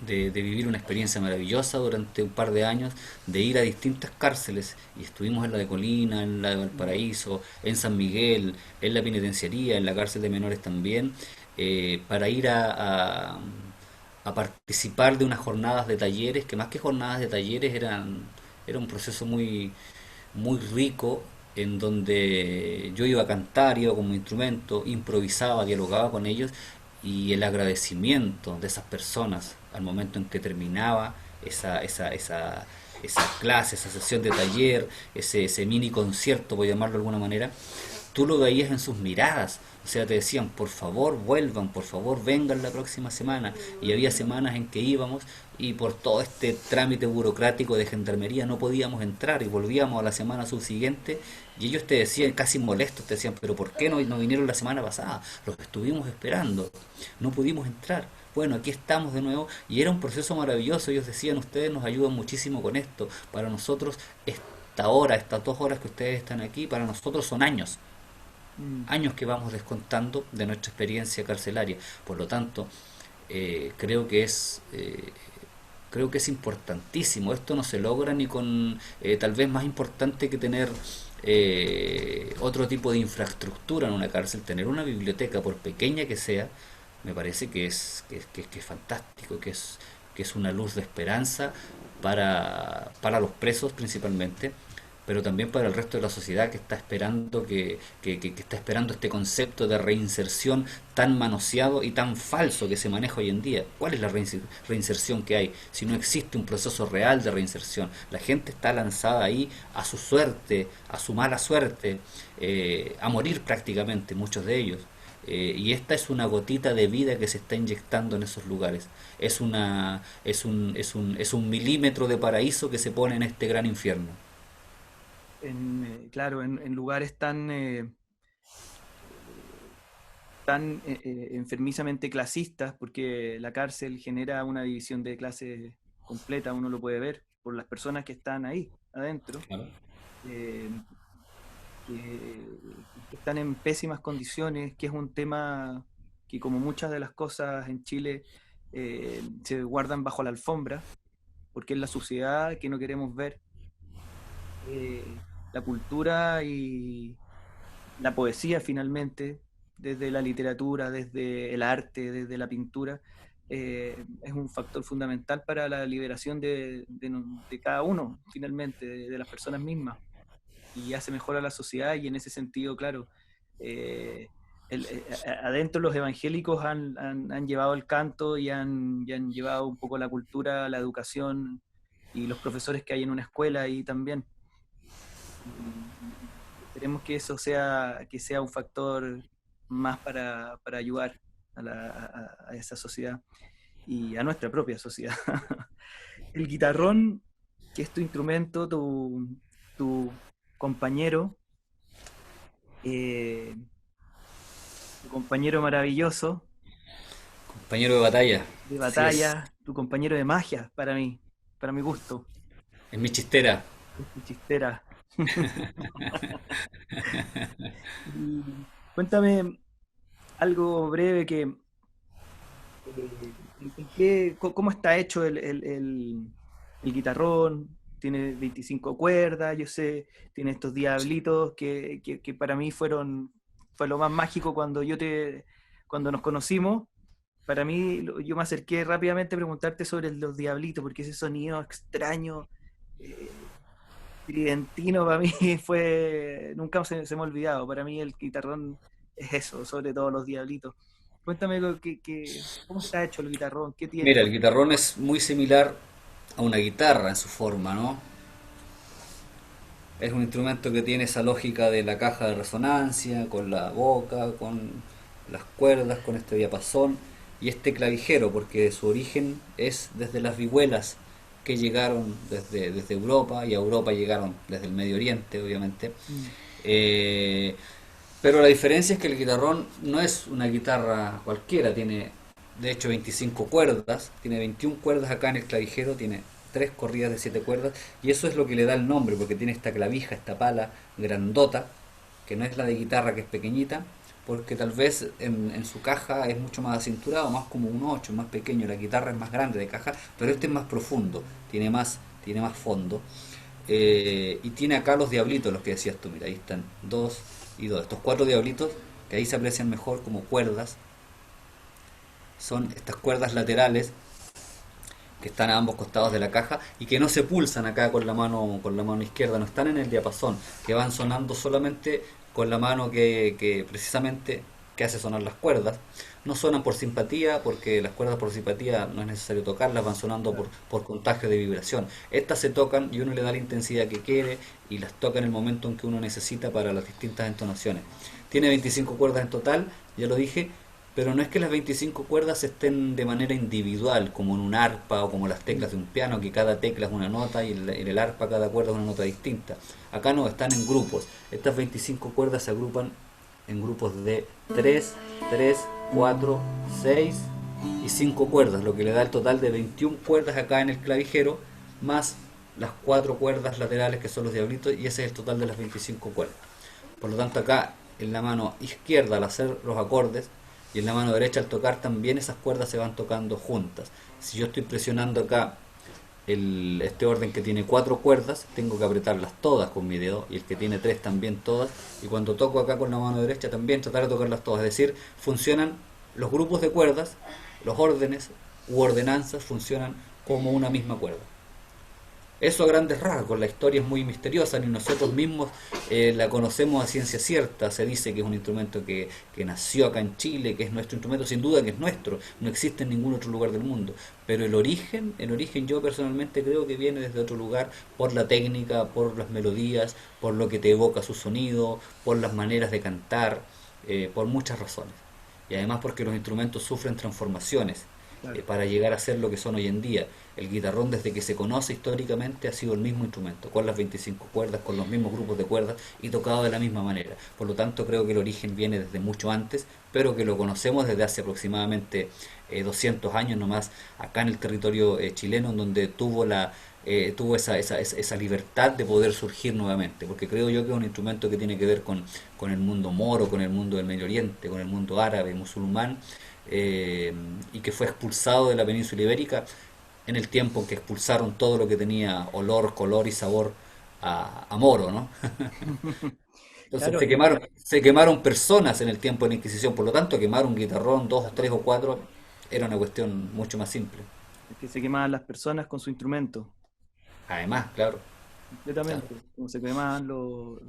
de vivir una experiencia maravillosa durante un par de años, de ir a distintas cárceles, y estuvimos en la de Colina, en la de mm, Valparaíso, en San Miguel, en la penitenciaría, en la cárcel de menores también, para ir a participar de unas jornadas de talleres, que más que jornadas de talleres era un proceso muy rico en donde yo iba a cantar, iba como instrumento, improvisaba, dialogaba con ellos y el agradecimiento de esas personas al momento en que terminaba esa clase, esa sesión de taller, ese mini concierto, por llamarlo de alguna manera, tú lo veías en sus miradas. O sea, te decían, por favor, vuelvan, por favor, vengan la próxima semana. Y había semanas en que íbamos y por todo este trámite burocrático de gendarmería no podíamos entrar y volvíamos a la semana subsiguiente y ellos te decían, casi molestos, te decían, pero ¿por qué no vinieron la semana pasada? Los estuvimos esperando, no pudimos entrar. Bueno, aquí estamos de nuevo y era un proceso maravilloso. Ellos decían, ustedes nos ayudan muchísimo con esto. Para nosotros, esta hora, estas 2 horas que ustedes están aquí, para nosotros son años, mm, años que vamos descontando de nuestra experiencia carcelaria. Por lo tanto, creo que creo que es importantísimo. Esto no se logra ni con, tal vez más importante que tener otro tipo de infraestructura en una cárcel, tener una biblioteca, por pequeña que sea, me parece que es fantástico, que es una luz de esperanza para los presos principalmente, pero también para el resto de la sociedad que está esperando que está esperando este concepto de reinserción tan manoseado y tan falso que se maneja hoy en día. ¿Cuál es la reinserción que hay si no existe un proceso real de reinserción? La gente está lanzada ahí a su suerte, a su mala suerte, a morir prácticamente, muchos de ellos. Y esta es una gotita de vida que se está inyectando en esos lugares. Es un milímetro de paraíso que se pone en este gran infierno. claro, en lugares tan enfermizamente clasistas, porque la cárcel genera una división de clases completa, uno lo puede ver por las personas que están ahí adentro, Claro. eh, que están en pésimas condiciones, que es un tema que como muchas de las cosas en Chile se guardan bajo la alfombra, porque es la suciedad que no queremos ver. La cultura y la poesía finalmente, desde la literatura, desde el arte, desde la pintura, es un factor fundamental para la liberación de cada uno, finalmente, de las personas mismas, y hace mejor a la sociedad y en ese sentido, claro, eh, adentro los evangélicos han llevado el canto y han llevado un poco la cultura, la educación y los profesores que hay en una escuela ahí también. Y esperemos que eso que sea un factor más para ayudar a esa sociedad y a nuestra propia sociedad. El guitarrón, que es tu instrumento, tu compañero, tu compañero maravilloso Compañero de batalla. de Así es. batalla, tu compañero de magia para mí, para mi gusto. Es mi chistera. Es tu chistera. Y cuéntame algo breve que ¿cómo está hecho el guitarrón? Tiene 25 cuerdas, yo sé, tiene estos diablitos que para mí fue lo más mágico cuando nos conocimos. Para mí, yo me acerqué rápidamente a preguntarte sobre los diablitos, porque ese sonido extraño, eh, tridentino, para mí nunca se me ha olvidado. Para mí el guitarrón es eso, sobre todo los diablitos. Cuéntame cómo está hecho el guitarrón, qué tiene. Mira, el guitarrón es muy similar a una guitarra en su forma, ¿no? Es un instrumento que tiene esa lógica de la caja de resonancia, con la boca, con las cuerdas, con este diapasón y este clavijero, porque su origen es desde las vihuelas que llegaron desde Europa, y a Europa llegaron desde el Medio Oriente, obviamente. Mm. Eh, pero la diferencia es que el guitarrón no es una guitarra cualquiera, tiene de hecho 25 cuerdas, tiene 21 cuerdas acá en el clavijero, tiene tres corridas de 7 cuerdas, y eso es lo que le da el nombre, porque tiene esta clavija, esta pala grandota, que no es la de guitarra, que es pequeñita, porque tal vez en su caja es mucho más acinturado, más como un 8 más pequeño, la guitarra es más grande de caja, pero este es más profundo, tiene más fondo. Y tiene acá los diablitos, los que decías tú, mira, ahí están dos y dos. Estos cuatro diablitos, que ahí se aprecian mejor como cuerdas, son estas cuerdas laterales que están a ambos costados de la caja y que no se pulsan acá con la mano izquierda, no están en el diapasón, que van sonando solamente con la mano que precisamente que hace sonar las cuerdas. No suenan por simpatía, porque las cuerdas por simpatía no es necesario tocarlas, van sonando Claro. por contagio de vibración. Estas se tocan y uno le da la intensidad que quiere y las toca en el momento en que uno necesita para las distintas entonaciones. Tiene 25 cuerdas en total, ya lo dije, pero no es que las 25 cuerdas estén de manera individual, como en un arpa o como las Mm. teclas de un piano, que cada tecla es una nota y en el arpa cada cuerda es una nota distinta. Acá no, están en grupos. Estas 25 cuerdas se agrupan en grupos de 3, 4, 6 y 5 cuerdas, lo que le da el total de 21 cuerdas acá en el clavijero, más las 4 cuerdas laterales que son los diablitos, y ese es el total de las 25 cuerdas. Por lo tanto, acá en la mano izquierda al hacer los acordes y en la mano derecha al tocar, también esas cuerdas se van tocando juntas. Si yo estoy presionando acá este orden que tiene 4 cuerdas, tengo que apretarlas todas con mi dedo, y el que tiene 3 también todas, y cuando toco acá con la mano derecha también tratar de tocarlas todas. Es decir, funcionan los grupos de cuerdas, los órdenes u ordenanzas funcionan como una misma cuerda. Eso a grandes rasgos, la historia es muy misteriosa, ni nosotros mismos la conocemos a ciencia cierta. Se dice que es un instrumento que nació acá en Chile, que es nuestro instrumento, sin duda que es nuestro, no existe en ningún otro lugar del mundo. Pero el origen yo personalmente creo que viene desde otro lugar, por la técnica, por las melodías, por lo que te evoca su sonido, por las maneras de cantar, por muchas razones. Y además porque los instrumentos sufren transformaciones Claro. para llegar a ser lo que son hoy en día. El guitarrón, desde que se conoce históricamente, ha sido el mismo instrumento, con las 25 cuerdas, con los mismos grupos de cuerdas y tocado de la misma manera. Por lo tanto, creo que el origen viene desde mucho antes, pero que lo conocemos desde hace aproximadamente 200 años nomás, acá en el territorio chileno, en donde tuvo esa libertad de poder surgir nuevamente, porque creo yo que es un instrumento que tiene que ver con el mundo moro, con el mundo del Medio Oriente, con el mundo árabe, musulmán, eh, y que fue expulsado de la península ibérica en el tiempo en que expulsaron todo lo que tenía olor, color y sabor a moro, ¿no? Entonces Claro, se quemaron personas en el tiempo de la Inquisición, por lo tanto quemar un guitarrón, dos, tres o cuatro, era una cuestión mucho más simple. es que se quemaban las personas con su instrumento, Además, claro, claro. completamente, como se quemaban los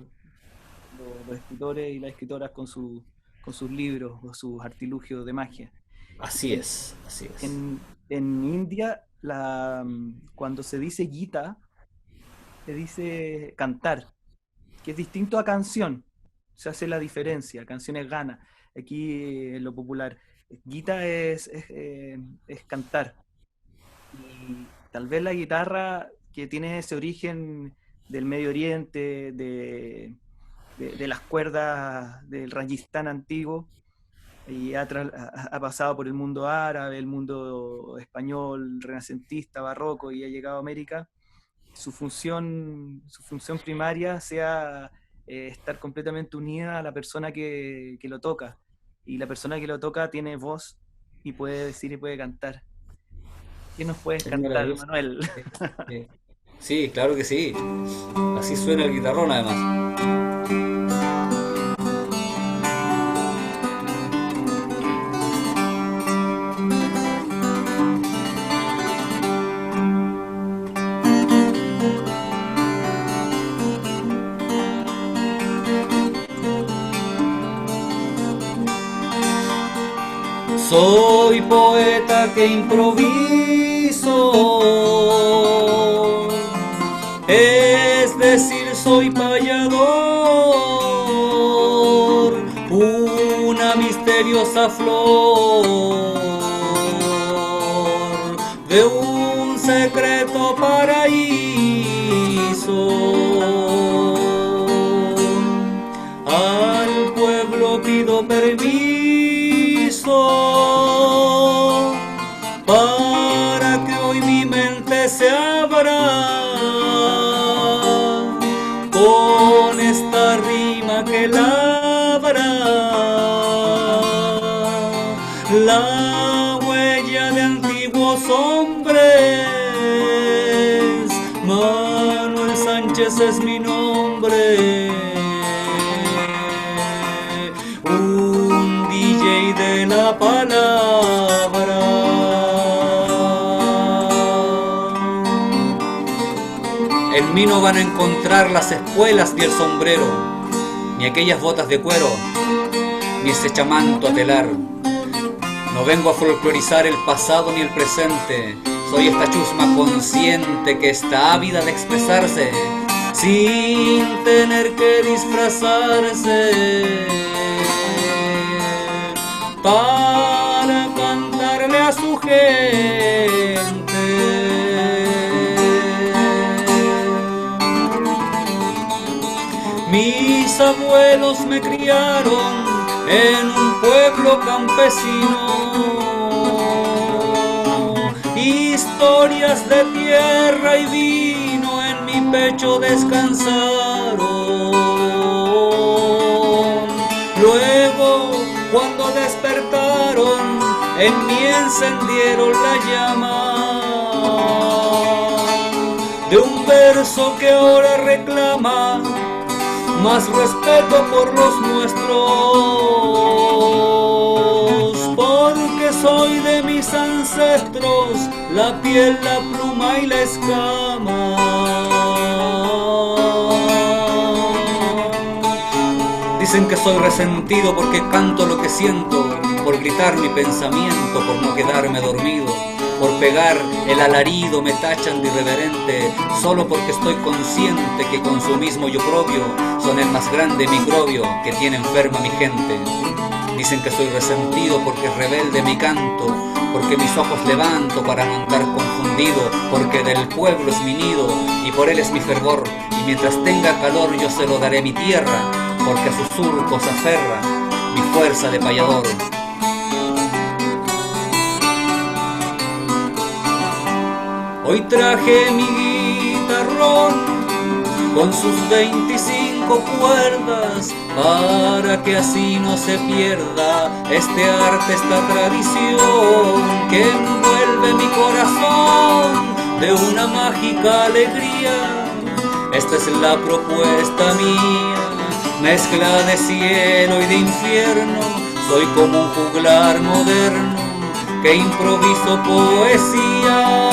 escritores y las escritoras con sus libros o sus artilugios de magia. Así es, así es. En India, cuando se dice gita, se dice cantar, que es distinto a canción. Se hace la diferencia. Canción es gana. Aquí en lo popular. Gita es cantar. Y tal vez la guitarra que tiene ese origen del Medio Oriente, de las cuerdas del Rajasthan antiguo, y ha pasado por el mundo árabe, el mundo español, renacentista, barroco, y ha llegado a América. Su función primaria sea estar completamente unida a la persona que lo toca. Y la persona que lo toca tiene voz y puede decir y puede cantar. ¿Qué nos puedes Es cantar, maravilloso. Manuel? Sí, sí. Sí, claro que sí. Así suena el guitarrón además. Soy poeta que improviso, es decir, soy payador, una misteriosa flor de un secreto paraíso. Al pueblo pido permiso para que hoy mi mente se abra con esta rima que labra la huella de antiguos hombres. Manuel Sánchez es mi nombre, un DJ de la palabra. En mí no van a encontrar las espuelas ni el sombrero, ni aquellas botas de cuero, ni ese chamanto a telar. No vengo a folclorizar el pasado ni el presente, soy esta chusma consciente que está ávida de expresarse sin tener que disfrazarse, para cantarle a su gente. Mis abuelos me criaron en un pueblo campesino, historias de tierra y vino en mi pecho descansaron. Luego, cuando despertaron, en mí encendieron la llama de un verso que ahora reclama más respeto por los nuestros, porque soy de mis ancestros la piel, la pluma y la escama. Dicen que soy resentido porque canto lo que siento, por gritar mi pensamiento, por no quedarme dormido, por pegar el alarido me tachan de irreverente, solo porque estoy consciente que con su mismo yo propio son el más grande microbio que tiene enferma mi gente. Dicen que soy resentido porque es rebelde mi canto, porque mis ojos levanto para no andar confundido, porque del pueblo es mi nido y por él es mi fervor, y mientras tenga calor yo se lo daré mi tierra, porque a sus surcos aferra mi fuerza de payador. Hoy traje mi guitarrón con sus 25 cuerdas, para que así no se pierda este arte, esta tradición que envuelve mi corazón de una mágica alegría. Esta es la propuesta mía, mezcla de cielo y de infierno. Soy como un juglar moderno que improviso poesía.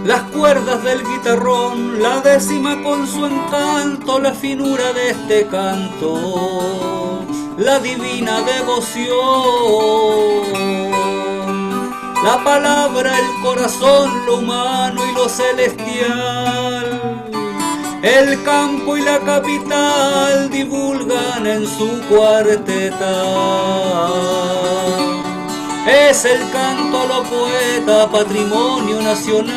Las cuerdas del guitarrón, la décima con su encanto, la finura de este canto, la divina devoción, la palabra, el corazón, lo humano y lo celestial, El campo y la capital divulgan en su cuarteta. Es el canto a lo poeta, patrimonio nacional.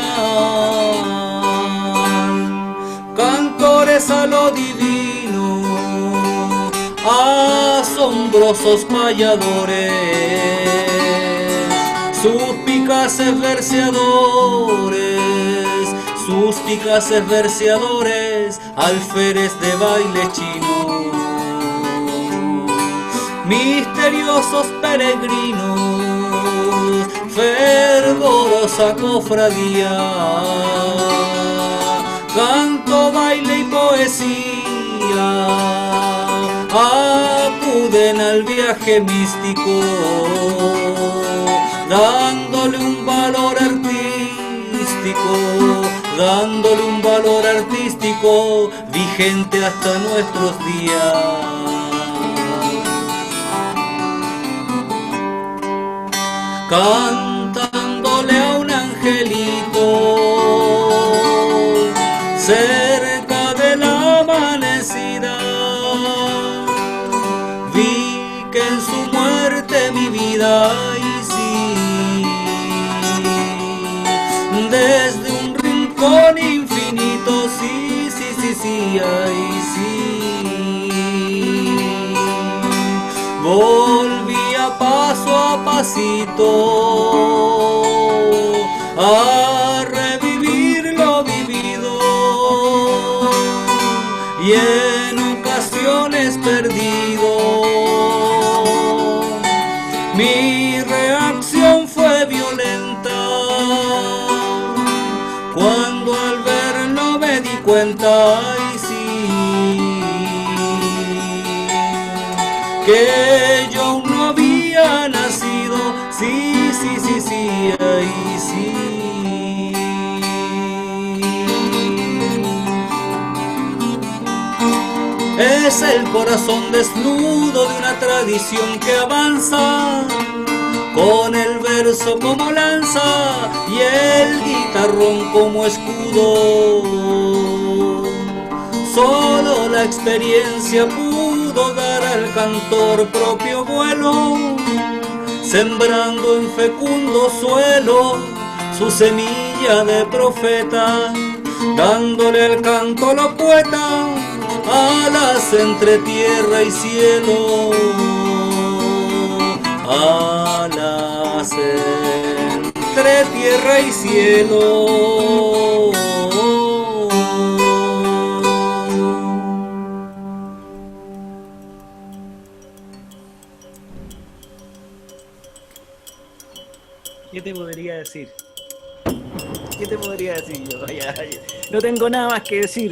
Cantores a lo divino, asombrosos payadores, suspicaces verseadores, alférez de baile chino, misteriosos peregrinos, fervorosa cofradía, canto, baile y poesía, acuden al viaje místico, dándole un valor artístico, vigente hasta nuestros días. Cantándole a un angelito cerca de la amanecida, vi que en su muerte mi vida, y sí, desde un rincón infinito, sí, ay, sí, volvía paso a pasito a revivir lo vivido, y en ocasiones perdido mi reacción fue violenta, cuando al verlo me di cuenta, ay, sí, que yo aún no había nacido, sí, ay, sí. Es el corazón desnudo de una tradición que avanza, con el verso como lanza y el guitarrón como escudo. Solo la experiencia pudo dar al cantor propio vuelo, sembrando en fecundo suelo su semilla de profeta, dándole al canto lo poeta, alas entre tierra y cielo, alas entre tierra y cielo. ¿Qué te podría decir? ¿Qué te podría decir yo? Ya, no tengo nada más que decir.